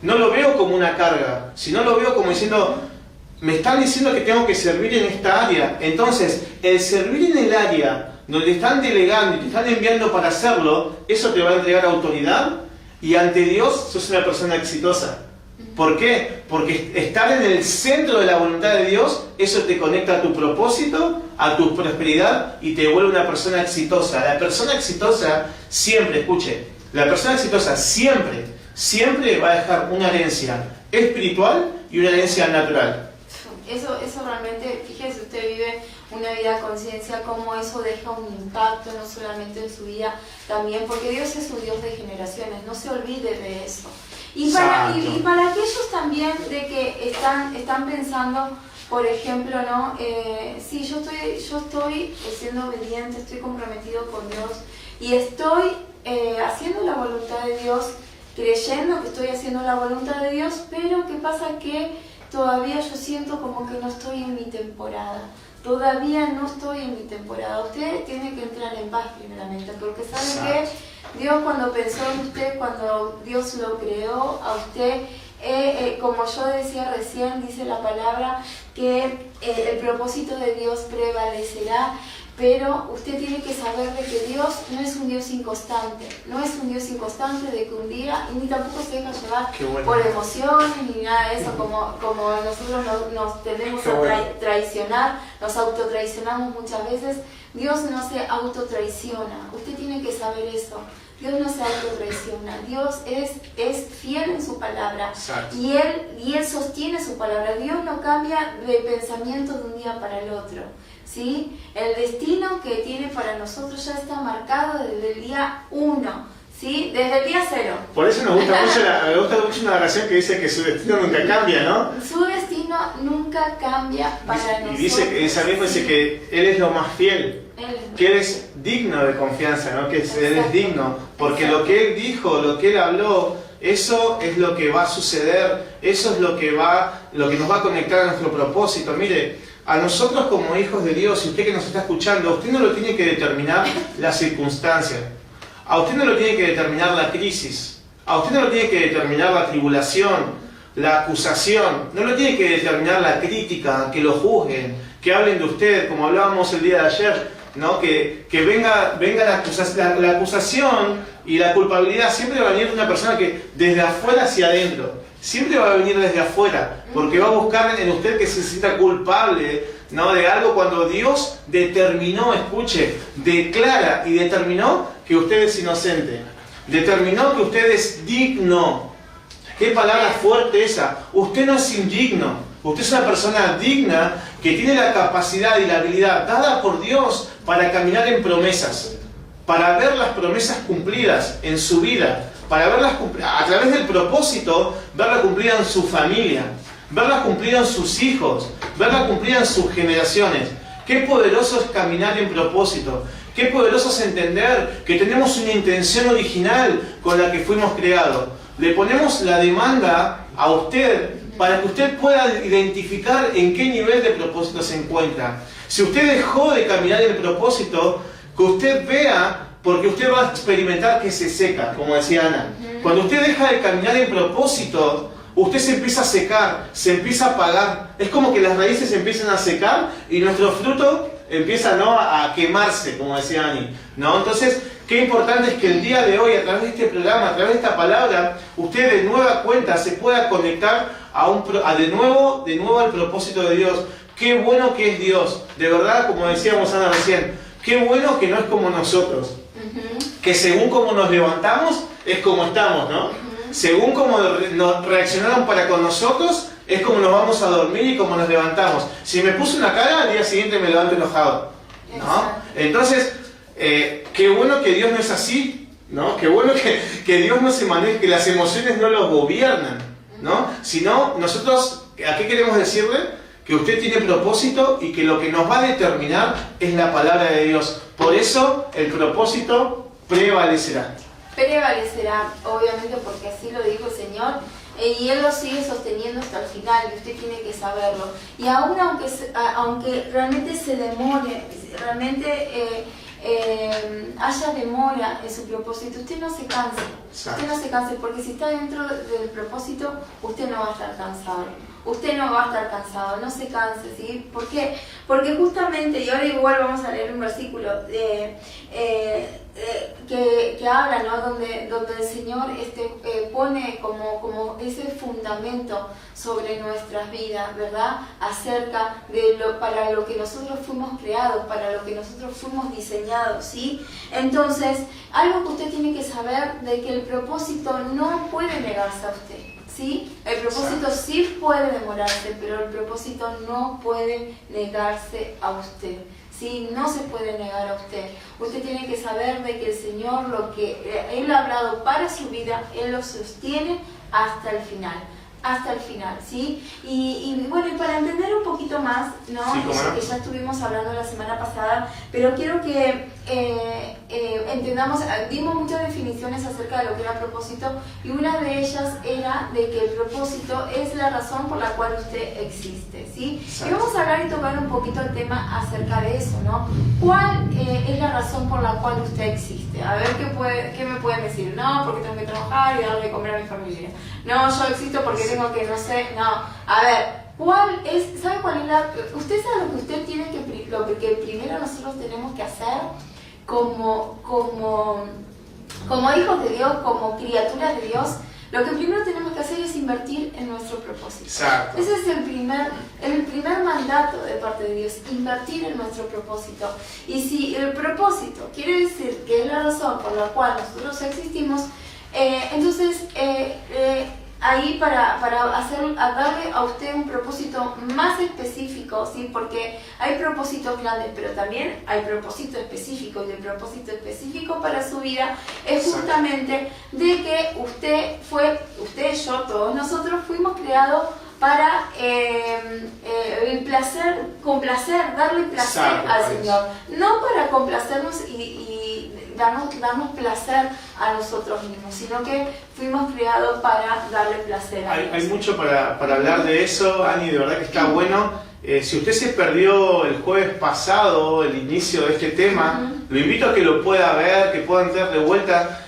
No lo veo como una carga, sino lo veo como diciendo, me están diciendo que tengo que servir en esta área. Entonces, el servir en el área donde están delegando y te están enviando para hacerlo, eso te va a entregar autoridad. Y ante Dios sos una persona exitosa. ¿Por qué? Porque estar en el centro de la voluntad de Dios, eso te conecta a tu propósito, a tu prosperidad y te vuelve una persona exitosa. La persona exitosa siempre, escuche, la persona exitosa siempre va a dejar una herencia espiritual y una herencia natural. Eso realmente, fíjese, usted vive una vida a conciencia, cómo eso deja un impacto no solamente en su vida, también porque Dios es un Dios de generaciones, no se olvide de eso. Y para aquellos también de que están pensando, por ejemplo, ¿no? Sí, yo estoy siendo obediente, estoy comprometido con Dios y estoy haciendo la voluntad de Dios, creyendo que estoy haciendo la voluntad de Dios, pero ¿qué pasa? Que todavía yo siento como que no estoy en mi temporada. Todavía no estoy en mi temporada. Usted tiene que entrar en paz primeramente, porque sabe que Dios cuando pensó en usted, cuando Dios lo creó a usted, como yo decía recién, dice la palabra que el propósito de Dios prevalecerá, pero usted tiene que saber de que Dios no es un Dios inconstante, no es un Dios inconstante de que un día, y ni tampoco se deja llevar por emociones ni nada de eso, como nosotros nos tendemos a traicionar, nos autotraicionamos muchas veces. Dios no se autotraiciona, usted tiene que saber eso, Dios no se autotraiciona, Dios es fiel en su palabra. Exacto. y Él sostiene su palabra. Dios no cambia de pensamiento de un día para el otro, ¿sí? El destino que tiene para nosotros ya está marcado desde el día 1. ¿Sí? Desde el día 0. Por eso me gusta mucho una oración que dice que su destino nunca cambia, ¿no? Su destino nunca cambia para nosotros. Y dice que esa misma dice que Él es lo más fiel, que Él es digno de confianza, ¿no? Que Él es digno, porque lo que Él dijo, lo que Él habló, eso es lo que va a suceder, eso es lo que nos va a conectar a nuestro propósito. Mire, a nosotros como hijos de Dios, y usted que nos está escuchando, usted no lo tiene que determinar la circunstancia. A usted no lo tiene que determinar la crisis, a usted no lo tiene que determinar la tribulación, la acusación, no lo tiene que determinar la crítica, que lo juzguen, que hablen de usted, como hablábamos el día de ayer, ¿no? Que venga la acusación y la culpabilidad siempre va a venir de una persona que desde afuera hacia adentro, siempre va a venir desde afuera, porque va a buscar en usted que se sienta culpable, ¿no? De algo cuando Dios determinó, escuche, declara y determinó que usted es inocente, determinó que usted es digno. Qué palabra fuerte esa. Usted no es indigno, usted es una persona digna que tiene la capacidad y la habilidad dada por Dios para caminar en promesas, para ver las promesas cumplidas en su vida, para verlas a través del propósito, verlas cumplidas en su familia, verlas cumplidas en sus hijos, verlas cumplidas en sus generaciones. Qué poderoso es caminar en propósito. Qué poderoso es entender que tenemos una intención original con la que fuimos creados. Le ponemos la demanda a usted para que usted pueda identificar en qué nivel de propósito se encuentra. Si usted dejó de caminar en el propósito, que usted vea, porque usted va a experimentar que se seca, como decía Ana. Cuando usted deja de caminar en propósito, usted se empieza a secar, se empieza a apagar. Es como que las raíces se empiezan a secar y nuestro fruto empieza, ¿no?, a quemarse, como decía Ani, ¿no? Entonces, qué importante es que el día de hoy, a través de este programa, a través de esta palabra, usted de nueva cuenta se pueda conectar de nuevo al propósito de Dios. Qué bueno que es Dios, de verdad, como decíamos Ana recién, qué bueno que no es como nosotros, que según como nos levantamos, es como estamos, ¿no? Según como nos reaccionaron para con nosotros, es como nos vamos a dormir y como nos levantamos. Si me puse una cara, al día siguiente me levanto enojado, ¿no? Entonces, qué bueno que Dios no es así, ¿no? Qué bueno que Dios no se maneja, que las emociones no los gobiernan, ¿no? Sino, nosotros, ¿a qué queremos decirle? Que usted tiene propósito y que lo que nos va a determinar es la palabra de Dios. Por eso, el propósito prevalecerá. Prevalecerá, obviamente, porque así lo dijo el Señor, y Él lo sigue sosteniendo hasta el final, y usted tiene que saberlo. Y aún aunque realmente se demore, realmente haya demora en su propósito, usted no se canse. Usted no se canse, porque si está dentro del propósito, usted no va a estar cansado. Usted no va a estar cansado, no se canse, ¿sí? ¿Por qué? Porque justamente, y ahora igual vamos a leer un versículo que habla, ¿no? Donde el Señor pone como ese fundamento sobre nuestras vidas, ¿verdad? Acerca de para lo que nosotros fuimos creados, para lo que nosotros fuimos diseñados, ¿sí? Entonces, algo que usted tiene que saber de que el propósito no puede negarse a usted. ¿Sí? El propósito sí puede demorarse, pero el propósito no puede negarse a usted. ¿Sí? No se puede negar a usted. Usted tiene que saber de que el Señor, lo que Él ha hablado para su vida, Él lo sostiene hasta el final. Hasta el final, ¿sí? Y bueno, y para entender un poquito más, ¿no? Sí, que ya estuvimos hablando la semana pasada, pero quiero que entendamos, dimos muchas definiciones acerca de lo que era propósito, y una de ellas era de que el propósito es la razón por la cual usted existe, ¿sí? Exacto. Y vamos a hablar y tocar un poquito el tema acerca de eso, ¿no? ¿Cuál es la razón por la cual usted existe? A ver, ¿qué me pueden decir? No, porque tengo que trabajar y darle de comer a mi familia. No, yo existo porque tengo que, no sé, no. A ver, ¿sabe cuál es usted sabe lo que usted tiene lo que primero nosotros tenemos que hacer como hijos de Dios, como criaturas de Dios? lo que primero tenemos que hacer es invertir en nuestro propósito. Exacto. Ese es el primer mandato de parte de Dios, invertir en nuestro propósito. Y si el propósito quiere decir que es la razón por la cual nosotros existimos, entonces ahí para darle a usted un propósito más específico, ¿sí? Porque hay propósitos grandes, pero también hay propósito específico, y el propósito específico para su vida es justamente de que usted, yo, todos nosotros fuimos creados para darle placer al Señor, no para complacernos y darnos placer a nosotros mismos, sino que fuimos creados para darle placer a Dios. Hay mucho para hablar de eso, Ani, de verdad que está bueno. Si usted se perdió el jueves pasado el inicio de este tema, lo invito a que lo pueda ver, que pueda entrar de vuelta.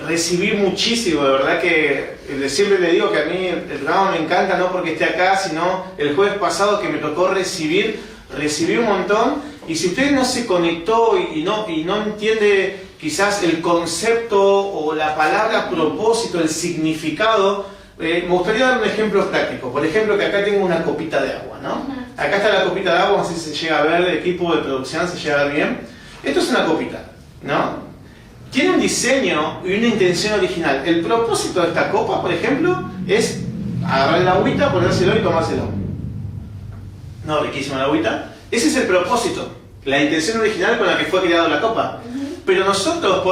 Recibí muchísimo, de verdad que siempre le digo que a mí el programa me encanta, no porque esté acá, sino el jueves pasado que me tocó recibí un montón. Y si usted no se conectó y no entiende quizás el concepto o la palabra propósito, el significado, me gustaría dar un ejemplo práctico. Por ejemplo, que acá tengo una copita de agua, ¿no? Acá está la copita de agua, no sé si se llega a ver, el equipo de producción se llega a ver bien. Esto es una copita, ¿no? Tiene un diseño y una intención original. El propósito de esta copa, por ejemplo, es agarrar el agüita, ponérselo y tomárselo. No, riquísima la agüita. Ese es el propósito, la intención original con la que fue creada la copa. Pero nosotros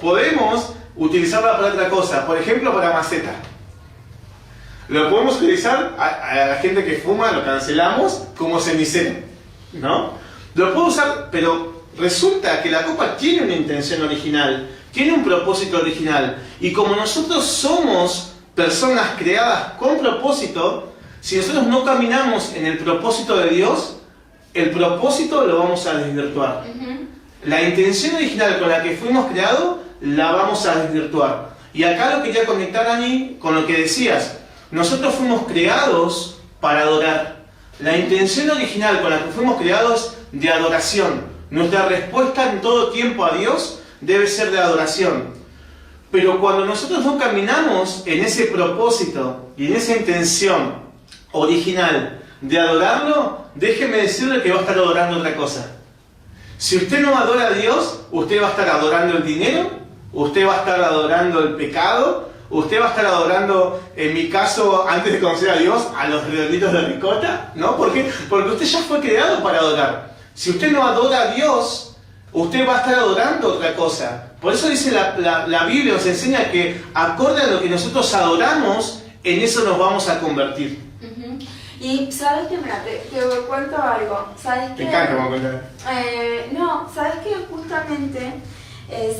podemos utilizarla para otra cosa, por ejemplo para maceta. Lo podemos utilizar a la gente que fuma, lo cancelamos como cenicero, ¿no? Lo puedo usar, pero resulta que la copa tiene una intención original, tiene un propósito original. Y como nosotros somos personas creadas con propósito, si nosotros no caminamos en el propósito de Dios, el propósito lo vamos a desvirtuar. La intención original con la que fuimos creados, la vamos a desvirtuar. Y acá lo quería conectar, Ani, con lo que decías. Nosotros fuimos creados para adorar. La intención original con la que fuimos creados de adoración. Nuestra respuesta en todo tiempo a Dios debe ser de adoración. Pero cuando nosotros no caminamos en ese propósito y en esa intención original de adorarlo, déjeme decirle que va a estar adorando otra cosa. Si usted no adora a Dios, usted va a estar adorando el dinero, usted va a estar adorando el pecado, usted va a estar adorando, en mi caso, antes de conocer a Dios, a los redonditos de ricota, ¿no? ¿Por qué? Porque usted ya fue creado para adorar. Si usted no adora a Dios, usted va a estar adorando otra cosa. Por eso dice la Biblia, nos enseña que acorde a lo que nosotros adoramos, en eso nos vamos a convertir. Y sabes que, mira, te cuento algo. ¿Sabes Me encanta cómo contar. No, sabes que justamente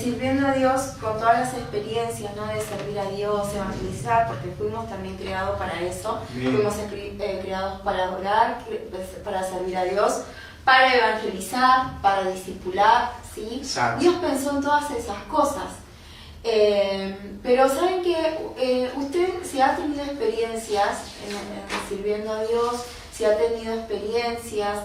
sirviendo a Dios con todas las experiencias, ¿no? De servir a Dios, evangelizar, porque fuimos también creados para eso. Bien. Fuimos creados para adorar, para servir a Dios, para evangelizar, para discipular, ¿sí? Exacto. Dios pensó en todas esas cosas. Pero saben que usted, si ha tenido experiencias sirviendo a Dios, si ha tenido experiencias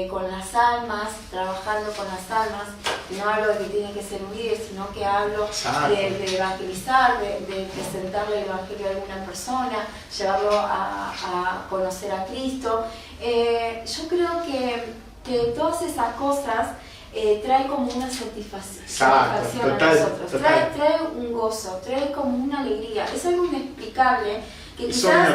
con las almas, trabajando con las almas, no hablo de que tiene que ser un líder, sino que hablo de evangelizar, de presentarle el evangelio a alguna persona, llevarlo a conocer a Cristo. Yo creo que todas esas cosas trae como una satisfacción a nosotros, trae un gozo, trae como una alegría, es algo inexplicable, que quizás,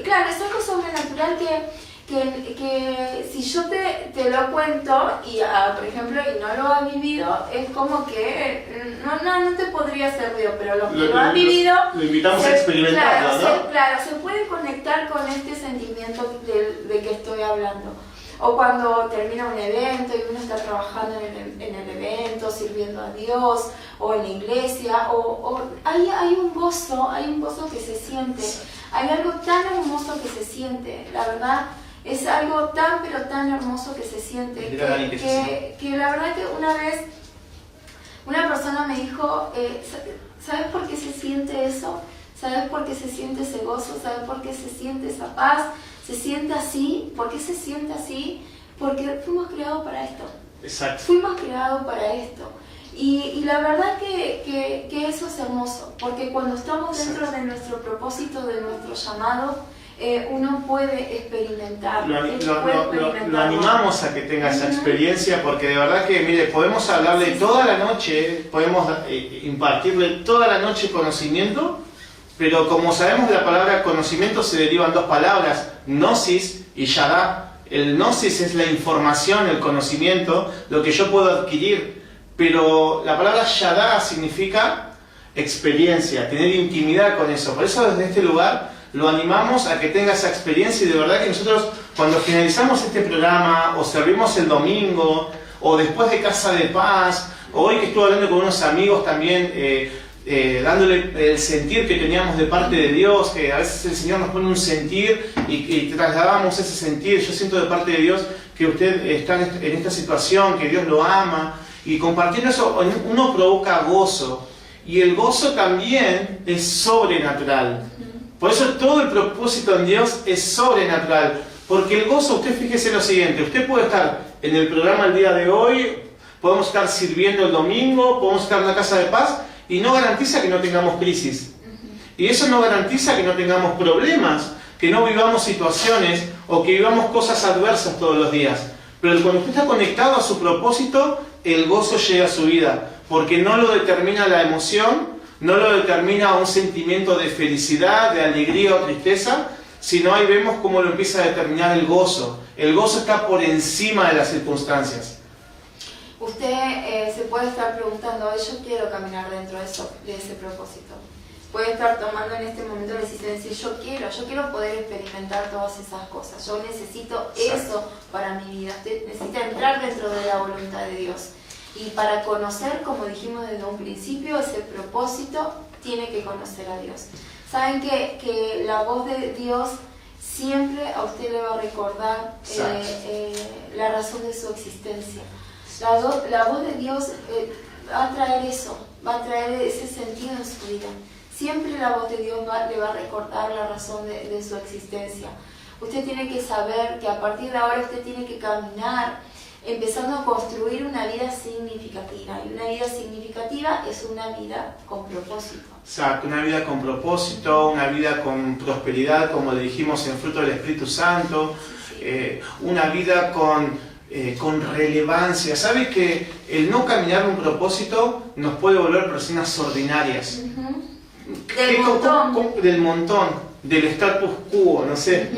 claro, es algo sobrenatural que si yo te lo cuento y por ejemplo y no lo has vivido, es como que no te podría ser Dios, pero los que lo han vivido lo invitamos a experimentarlo, ¿no? Claro, se puede conectar con este sentimiento de que estoy hablando. O cuando termina un evento y uno está trabajando en el evento, sirviendo a Dios, o en la iglesia, o hay un gozo que se siente, hay algo tan hermoso que se siente, la verdad, es algo tan pero tan hermoso que se siente, que la verdad que una vez una persona me dijo, ¿sabes por qué se siente eso? ¿Sabes por qué se siente ese gozo? ¿Sabes por qué se siente esa paz? ¿Se siente así? ¿Por qué se siente así? Porque fuimos creados para esto. Exacto. Fuimos creados para esto. Y la verdad que eso es hermoso, porque cuando estamos dentro de nuestro propósito, de nuestro llamado, uno puede experimentar. Lo animamos a que tenga esa experiencia, porque de verdad que, mire, podemos hablarle toda la noche, podemos impartirle toda la noche conocimiento, pero como sabemos, de la palabra conocimiento se derivan dos palabras, gnosis y yadá. El gnosis es la información, el conocimiento, lo que yo puedo adquirir, pero la palabra yadá significa experiencia, tener intimidad con eso. Por eso desde este lugar lo animamos a que tenga esa experiencia, y de verdad que nosotros cuando finalizamos este programa, o servimos el domingo, o después de Casa de Paz, o hoy que estuve hablando con unos amigos también, dándole el sentir que teníamos de parte de Dios, que a veces el Señor nos pone un sentir y trasladamos ese sentir. Yo siento de parte de Dios que usted está en esta situación, que Dios lo ama, y compartiendo eso uno provoca gozo, y el gozo también es sobrenatural. Por eso todo el propósito en Dios es sobrenatural, porque el gozo, usted fíjese lo siguiente, usted puede estar en el programa el día de hoy, podemos estar sirviendo el domingo, podemos estar en la Casa de Paz, y no garantiza que no tengamos crisis. Y eso no garantiza que no tengamos problemas, que no vivamos situaciones o que vivamos cosas adversas todos los días. Pero cuando usted está conectado a su propósito, el gozo llega a su vida, porque no lo determina la emoción, no lo determina un sentimiento de felicidad, de alegría o tristeza, sino ahí vemos cómo lo empieza a determinar el gozo. El gozo está por encima de las circunstancias. Usted se puede estar preguntando, yo quiero caminar dentro de ese propósito. Puede estar tomando en este momento la decisión de decir, yo quiero poder experimentar todas esas cosas. Yo necesito eso para mi vida. Usted necesita entrar dentro de la voluntad de Dios. Y para conocer, como dijimos desde un principio, ese propósito, tiene que conocer a Dios. Saben que la voz de Dios siempre a usted le va a recordar la razón de su existencia. La voz de Dios va a traer eso, va a traer ese sentido en su vida. Siempre la voz de Dios le va a recordar la razón de su existencia. Usted tiene que saber que a partir de ahora usted tiene que caminar empezando a construir una vida significativa. Y una vida significativa es una vida con propósito. Exacto, una vida con propósito, una vida con prosperidad, como le dijimos, en fruto del Espíritu Santo, una vida con relevancia. ¿Sabe que el no caminar un propósito nos puede volver personas ordinarias? Del montón, del status quo, no sé.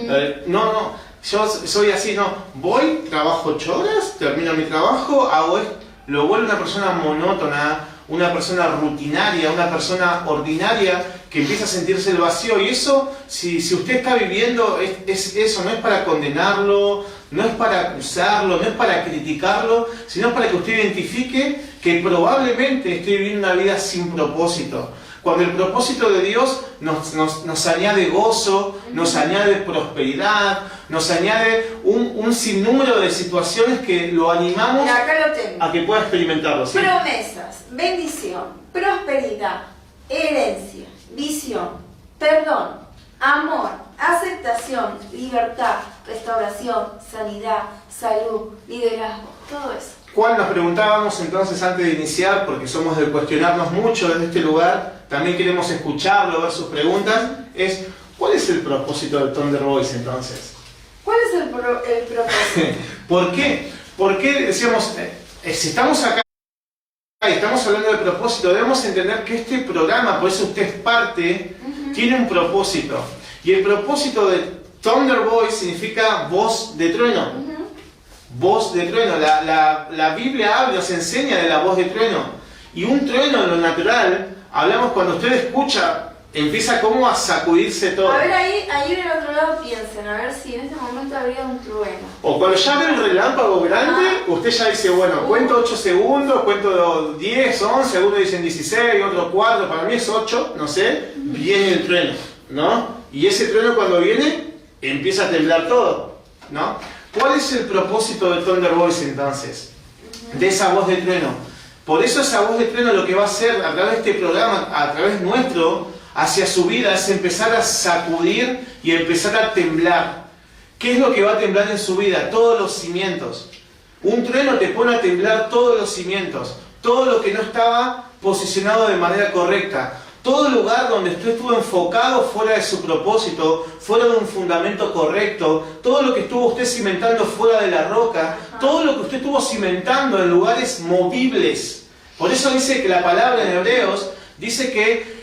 Yo soy así, voy, trabajo 8 horas, termino mi trabajo, hago esto, lo vuelvo una persona monótona, una persona rutinaria, una persona ordinaria que empieza a sentirse el vacío. Y eso, si usted está viviendo eso, no es para condenarlo, no es para acusarlo, no es para criticarlo, sino para que usted identifique que probablemente esté viviendo una vida sin propósito. Cuando el propósito de Dios nos añade gozo, nos añade prosperidad, nos añade un sinnúmero de situaciones que lo animamos a que pueda experimentarlo. ¿Sí? Promesas, bendición, prosperidad, herencia, visión, perdón, amor, aceptación, libertad, restauración, sanidad, salud, liderazgo, todo eso. ¿Cuál nos preguntábamos entonces antes de iniciar? Porque somos de cuestionarnos mucho desde este lugar, también queremos escucharlo, ver sus preguntas, es ¿cuál es el propósito de Thunder Voice entonces? ¿Cuál es el propósito? ¿Por qué? Porque decíamos, si estamos acá y estamos hablando de propósito, debemos entender que este programa, por eso usted es parte, tiene un propósito. Y el propósito de Thunder Voice significa voz de trueno. Voz de trueno. La Biblia nos enseña de la voz de trueno. Y un trueno en lo natural, hablamos cuando usted escucha, empieza como a sacudirse todo. A ver, ahí del otro lado piensen, a ver si en este momento habría un trueno. O cuando ya ve el relámpago grande, usted ya dice, bueno, cuento 8 segundos, cuento 10, 11, algunos dicen 16, otros 4, para mí es 8, no sé, viene el trueno, ¿no? Y ese trueno cuando viene, empieza a temblar todo, ¿no? ¿Cuál es el propósito de Thunder Voice entonces? De esa voz de trueno. Por eso esa voz de trueno lo que va a hacer a través de este programa, a través nuestro, hacia su vida, es empezar a sacudir y empezar a temblar. ¿Qué es lo que va a temblar en su vida? Todos los cimientos. Un trueno te pone a temblar todos los cimientos. todo lo que no estaba posicionado de manera correcta. Todo lugar donde usted estuvo enfocado fuera de su propósito, fuera de un fundamento correcto, todo lo que estuvo usted cimentando fuera de la roca, todo lo que usted estuvo cimentando en lugares movibles. Por eso dice que la palabra en Hebreos dice que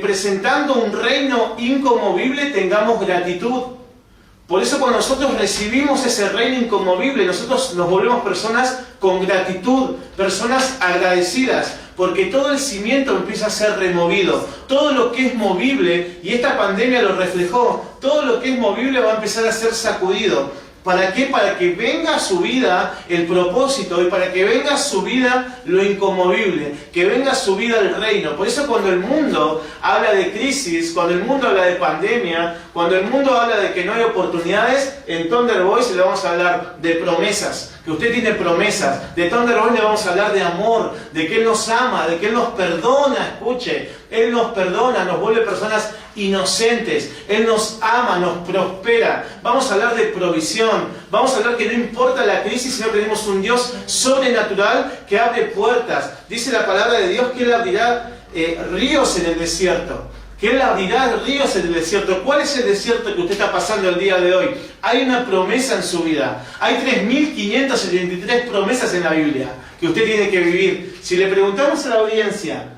presentando un reino inconmovible tengamos gratitud. Por eso cuando nosotros recibimos ese reino inconmovible, nosotros nos volvemos personas con gratitud, personas agradecidas, porque todo el cimiento empieza a ser removido. Todo lo que es movible, y esta pandemia lo reflejó, todo lo que es movible va a empezar a ser sacudido. ¿Para qué? Para que venga a su vida el propósito y para que venga a su vida lo inconmovible, que venga a su vida el reino. Por eso cuando el mundo habla de crisis, cuando el mundo habla de pandemia, cuando el mundo habla de que no hay oportunidades, en Thunder Voice le vamos a hablar de promesas, que usted tiene promesas. De Thunder Voice le vamos a hablar de amor, de que Él nos ama, de que Él nos perdona, escuche, Él nos perdona, nos vuelve personas inocentes, Él nos ama, nos prospera. Vamos a hablar de provisión, vamos a hablar que no importa la crisis, sino que tenemos un Dios sobrenatural que abre puertas. Dice la palabra de Dios que Él abrirá ríos en el desierto, que Él abrirá ríos en el desierto. ¿Cuál es el desierto que usted está pasando el día de hoy? Hay una promesa en su vida. Hay 3.573 promesas en la Biblia que usted tiene que vivir. Si le preguntamos a la audiencia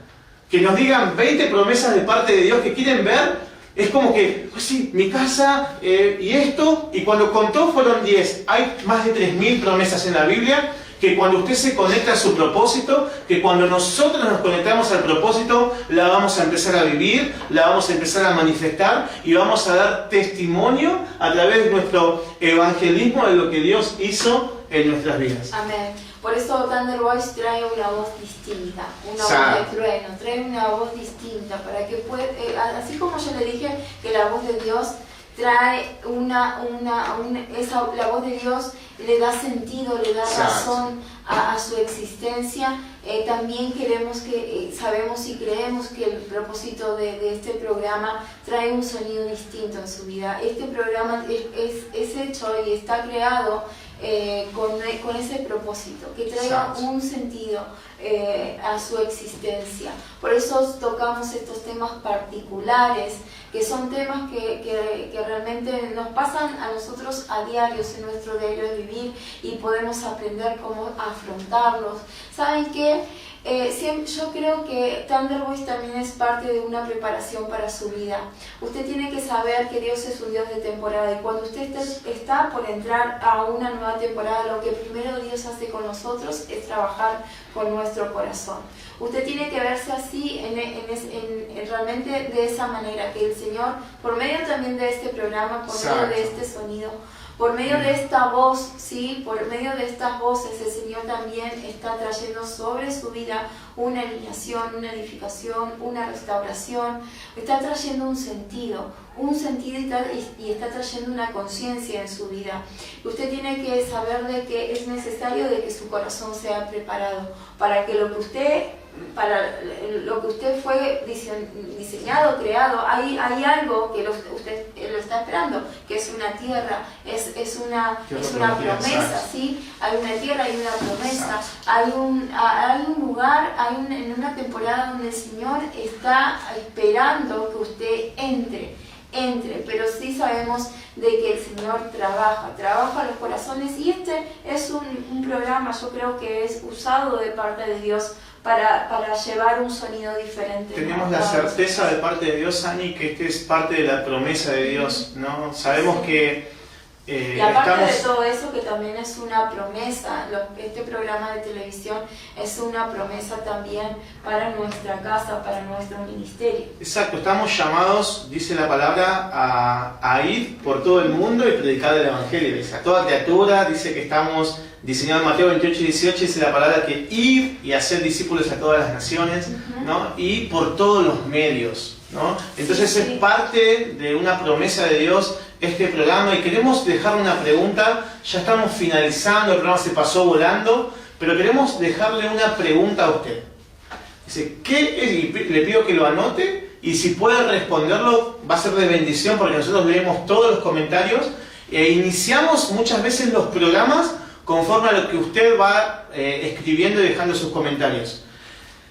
que nos digan 20 promesas de parte de Dios que quieren ver, es como que, pues sí, mi casa y esto, y cuando contó fueron 10. Hay más de 3.000 promesas en la Biblia, que cuando usted se conecta a su propósito, que cuando nosotros nos conectamos al propósito, la vamos a empezar a vivir, la vamos a empezar a manifestar y vamos a dar testimonio a través de nuestro evangelismo de lo que Dios hizo en nuestras vidas. Amén. Por eso Thunder Voice trae una voz distinta, una voz de trueno, trae una voz distinta para que pueda, así como yo le dije que la voz de Dios trae la voz de Dios le da sentido, le da razón a su existencia. También queremos que, sabemos y creemos que el propósito de este programa trae un sonido distinto en su vida. Este programa es hecho y está creado con ese propósito, que traiga un sentido a su existencia. Por eso tocamos estos temas particulares, que son temas que realmente nos pasan a nosotros a diarios en nuestro diario de vivir y podemos aprender cómo afrontarlos. ¿Saben qué? Yo creo que Thunder Voice también es parte de una preparación para su vida. Usted tiene que saber que Dios es un Dios de temporada y cuando usted está por entrar a una nueva temporada, lo que primero Dios hace con nosotros es trabajar con nuestro corazón. Usted tiene que verse así, realmente de esa manera, que el Señor, por medio también de este programa, por medio de este sonido, por medio de esta voz, ¿sí? Por medio de estas voces, el Señor también está trayendo sobre su vida una alineación, una edificación, una restauración. Está trayendo un sentido y está trayendo una conciencia en su vida. Usted tiene que saber de que es necesario de que su corazón sea preparado para que lo que usted fue diseñado, creado, hay algo que usted lo está esperando, que es una tierra, es una promesa, ¿sí? Hay una tierra, hay una promesa, hay un lugar, en una temporada donde el Señor está esperando que usted entre, pero sí sabemos de que el Señor trabaja los corazones y este es un programa, yo creo que es usado de parte de Dios para llevar un sonido diferente. Tenemos la certeza de parte de Dios, Ani, que este es parte de la promesa de Dios, ¿no? Sabemos que y aparte de todo eso, que también es una promesa, este programa de televisión es una promesa también para nuestra casa, para nuestro ministerio. Exacto, estamos llamados, dice la palabra, a ir por todo el mundo y predicar el Evangelio. Dice, a toda criatura, dice que estamos diseñados en Mateo 28 y 18, dice la palabra que ir y hacer discípulos a todas las naciones, ¿no? Y por todos los medios, ¿no? Entonces es parte de una promesa de Dios este programa y queremos dejar una pregunta. Ya estamos finalizando, el programa se pasó volando, pero queremos dejarle una pregunta a usted. Dice, ¿qué es? Y le pido que lo anote y si puede responderlo va a ser de bendición porque nosotros leemos todos los comentarios e iniciamos muchas veces los programas conforme a lo que usted va escribiendo y dejando sus comentarios.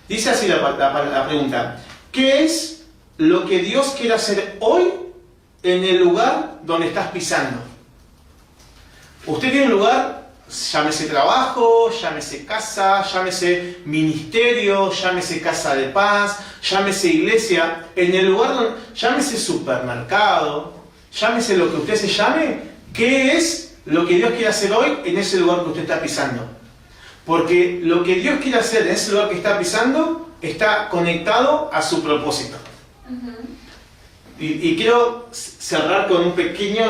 Dice así la pregunta: ¿qué es lo que Dios quiere hacer hoy en el lugar donde estás pisando? Usted tiene un lugar, llámese trabajo, llámese casa, llámese ministerio, llámese casa de paz, llámese iglesia, en el lugar donde, llámese supermercado, llámese lo que usted se llame. ¿Qué es lo que Dios quiere hacer hoy en ese lugar que usted está pisando? Porque lo que Dios quiere hacer en ese lugar que está pisando está conectado a su propósito. Y quiero cerrar con un pequeño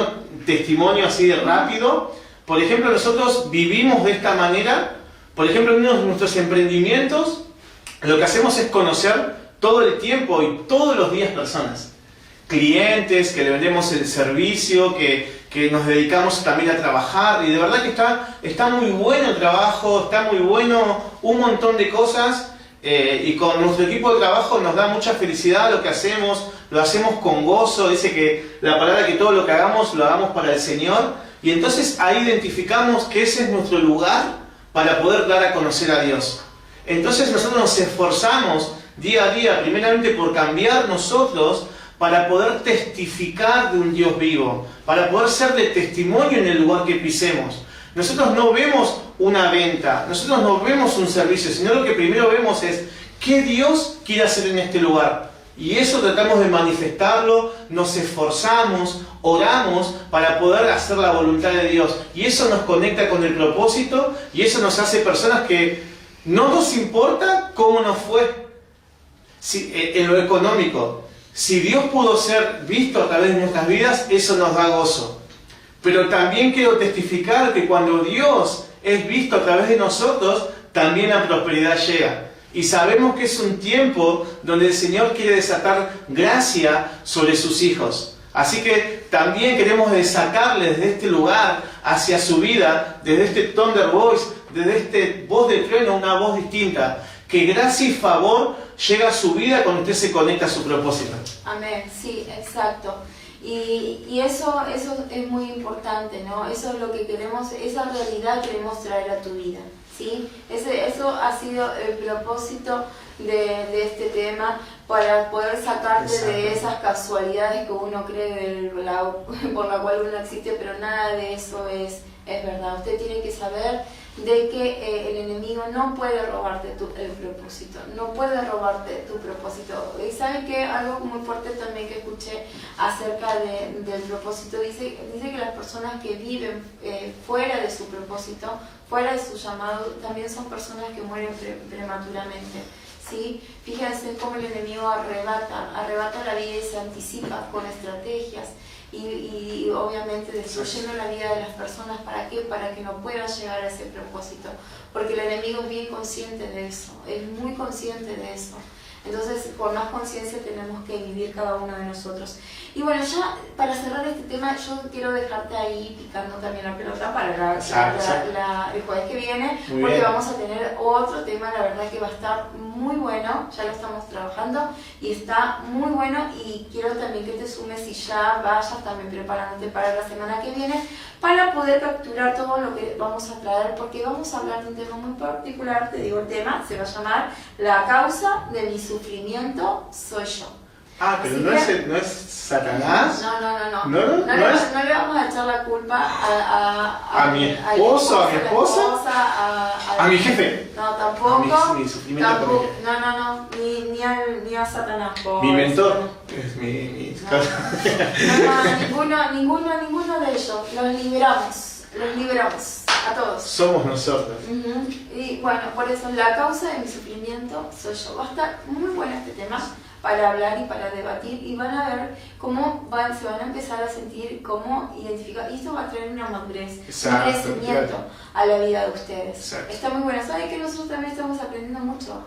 testimonio así de rápido. Por ejemplo, nosotros vivimos de esta manera. Por ejemplo, en uno de nuestros emprendimientos, lo que hacemos es conocer todo el tiempo y todos los días personas. Clientes, que le vendemos el servicio, que nos dedicamos también a trabajar. Y de verdad que está muy bueno el trabajo, está muy bueno un montón de cosas. Y con nuestro equipo de trabajo nos da mucha felicidad lo que hacemos, lo hacemos con gozo. Dice que la palabra que todo lo que hagamos, lo hagamos para el Señor. Y entonces ahí identificamos que ese es nuestro lugar para poder dar a conocer a Dios. Entonces nosotros nos esforzamos día a día, primeramente por cambiar nosotros, para poder testificar de un Dios vivo, para poder ser de testimonio en el lugar que pisemos. Nosotros no vemos una venta, nosotros no vemos un servicio, sino lo que primero vemos es qué Dios quiere hacer en este lugar. Y eso tratamos de manifestarlo, nos esforzamos, oramos para poder hacer la voluntad de Dios. Y eso nos conecta con el propósito y eso nos hace personas que no nos importa cómo nos fue en lo económico. Si Dios pudo ser visto a través de nuestras vidas, eso nos da gozo. Pero también quiero testificar que cuando Dios es visto a través de nosotros, también la prosperidad llega. Y sabemos que es un tiempo donde el Señor quiere desatar gracia sobre sus hijos. Así que también queremos desatarles desde este lugar hacia su vida, desde este Thunder Voice, desde este voz de trueno, una voz distinta. Que gracia y favor llega a su vida cuando usted se conecta a su propósito. Amén, sí, exacto. Y eso es muy importante, ¿no? Eso es lo que queremos, esa realidad queremos traer a tu vida, ¿sí? Eso ha sido el propósito de este tema, para poder sacarte de esas casualidades que uno cree por la cual uno existe, pero nada de eso es verdad. Usted tiene que saber de que el enemigo no puede robarte el propósito, no puede robarte tu propósito. Y ¿saben qué? Algo muy fuerte también que escuché acerca del propósito, dice que las personas que viven fuera de su propósito, fuera de su llamado, también son personas que mueren prematuramente. ¿Sí? Fíjense cómo el enemigo arrebata la vida y se anticipa con estrategias y obviamente destruyendo la vida de las personas. ¿Para qué? Para que no puedan llegar a ese propósito, porque el enemigo es bien consciente de eso, es muy consciente de eso. Entonces, con más conciencia tenemos que vivir cada uno de nosotros. Y bueno, ya para cerrar este tema, yo quiero dejarte ahí picando también la pelota para el jueves que viene, muy porque bien. Vamos a tener otro tema, la verdad que va a estar muy bueno, ya lo estamos trabajando y está muy bueno, y quiero también que te sumes y ya vayas también preparándote para la semana que viene, para poder capturar todo lo que vamos a traer, porque vamos a hablar de un tema muy particular. Te digo, el tema se va a llamar La causa de mi sufrimiento soy yo. Ah, pero no es Satanás. No le vamos a echar la culpa a mi esposo, a mi esposa, a mi jefe. No, tampoco. Mi sufrimiento tampoco, no, ni a Satanás. Mi mentor es mi ninguno de ellos. Los liberamos a todos. Somos nosotros. Y bueno, por eso la causa de mi sufrimiento soy yo. Va a estar muy bueno este tema para hablar y para debatir, y van a ver cómo se van a empezar a sentir, cómo identificar, y esto va a traer una madurez, un crecimiento a la vida de ustedes. Exacto. Está muy bueno. ¿Saben que nosotros también estamos aprendiendo mucho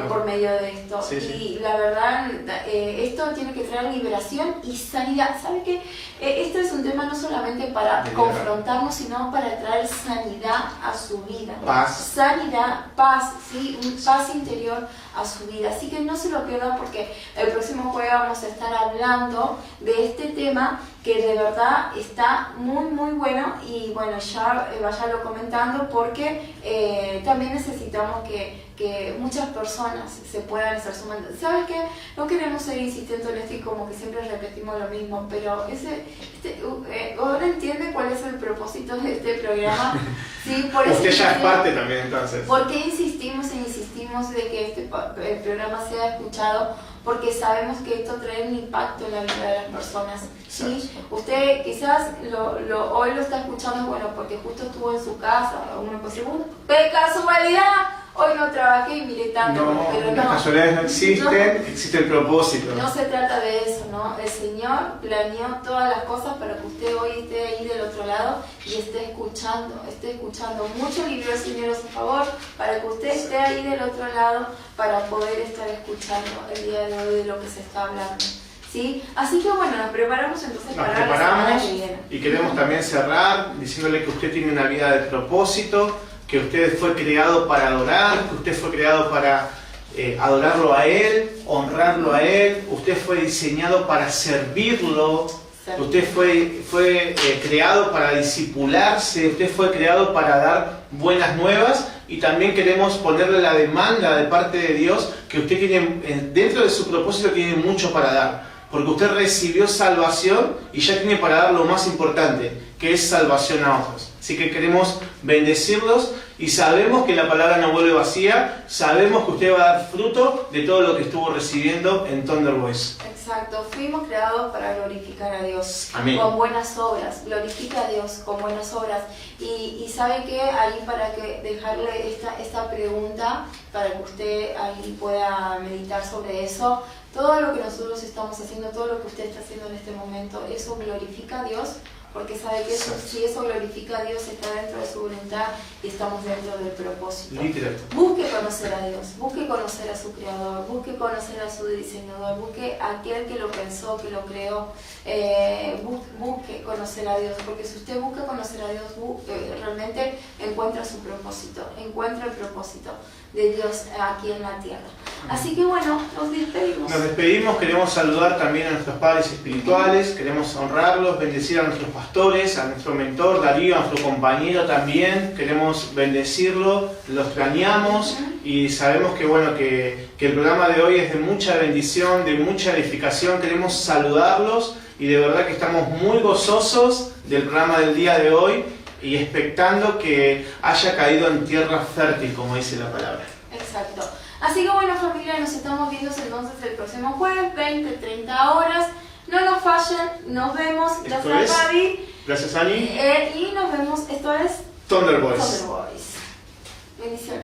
por medio de esto? Sí, y la verdad, esto tiene que traer liberación y sanidad. ¿Saben qué? Esto es un tema no solamente para confrontarnos, sino para traer sanidad a su vida. Paz. Sanidad, paz, ¿sí? Paz interior a su vida. Así que no se lo pierdan, porque el próximo jueves vamos a estar hablando de este tema que de verdad está muy bueno, y bueno, ya váyalo comentando, porque también necesitamos que muchas personas se puedan estar sumando. ¿Sabes qué? No queremos seguir insistiendo en esto y como que siempre repetimos lo mismo, pero ahora entiende cuál es el propósito de este programa. ¿Sí? Por eso usted ya es parte también, entonces. ¿Por qué insistimos de que el programa sea escuchado? Porque sabemos que esto trae un impacto en la vida de las personas. ¿Sí? Usted quizás hoy lo está escuchando, bueno, porque justo estuvo en su casa, uno puede decir, ¡qué casualidad! Hoy no trabajé y miré tanto, No, pero las casualidades no existen, existe el propósito. No se trata de eso, ¿no? El Señor planeó todas las cosas para que usted hoy esté ahí del otro lado y esté escuchando. Mucho libró el Señor a su favor para que usted esté ahí del otro lado, para poder estar escuchando el día de hoy de lo que se está hablando. ¿Sí? Así que bueno, nos preparamos entonces para la semana que viene. Y queremos también cerrar diciéndole que usted tiene una vida de propósito, que usted fue creado para adorar, que usted fue creado para adorarlo a Él, honrarlo a Él, usted fue diseñado para servirlo, usted fue creado para discipularse, usted fue creado para dar buenas nuevas, y también queremos ponerle la demanda de parte de Dios que usted tiene, dentro de su propósito tiene mucho para dar. Porque usted recibió salvación y ya tiene para dar lo más importante, que es salvación a otros. Así que queremos bendecirlos y sabemos que la palabra no vuelve vacía, sabemos que usted va a dar fruto de todo lo que estuvo recibiendo en Thunder Voice. Exacto, fuimos creados para glorificar a Dios. Amén. Con buenas obras, glorifica a Dios con buenas obras. Y sabe que ahí para que dejarle esta pregunta, para que usted ahí pueda meditar sobre eso. Todo lo que nosotros estamos haciendo, todo lo que usted está haciendo en este momento, ¿eso glorifica a Dios? Porque sabe que si eso glorifica a Dios, está dentro de su voluntad y estamos dentro del propósito. Literal. Busque conocer a Dios, busque conocer a su creador, busque conocer a su diseñador, busque a aquel que lo pensó, que lo creó. Busque conocer a Dios, porque si usted busca conocer a Dios, realmente encuentra su propósito, encuentra el propósito de Dios aquí en la tierra. Así que bueno, nos despedimos. Nos despedimos, queremos saludar también a nuestros padres espirituales, queremos honrarlos, bendecir a nuestros pastores, a nuestro mentor Darío, a nuestro compañero también, queremos bendecirlo, lo extrañamos y sabemos que bueno, que el programa de hoy es de mucha bendición, de mucha edificación, queremos saludarlos y de verdad que estamos muy gozosos del programa del día de hoy y expectando que haya caído en tierra fértil, como dice la palabra. Exacto. Así que bueno, familia, nos estamos viendo entonces el próximo jueves, 20-30 horas. No nos fallen, nos vemos. Gracias, Fabi. Gracias, Ani. Y nos vemos, esto es Thunder Voice. Thunder Voice. Bendiciones.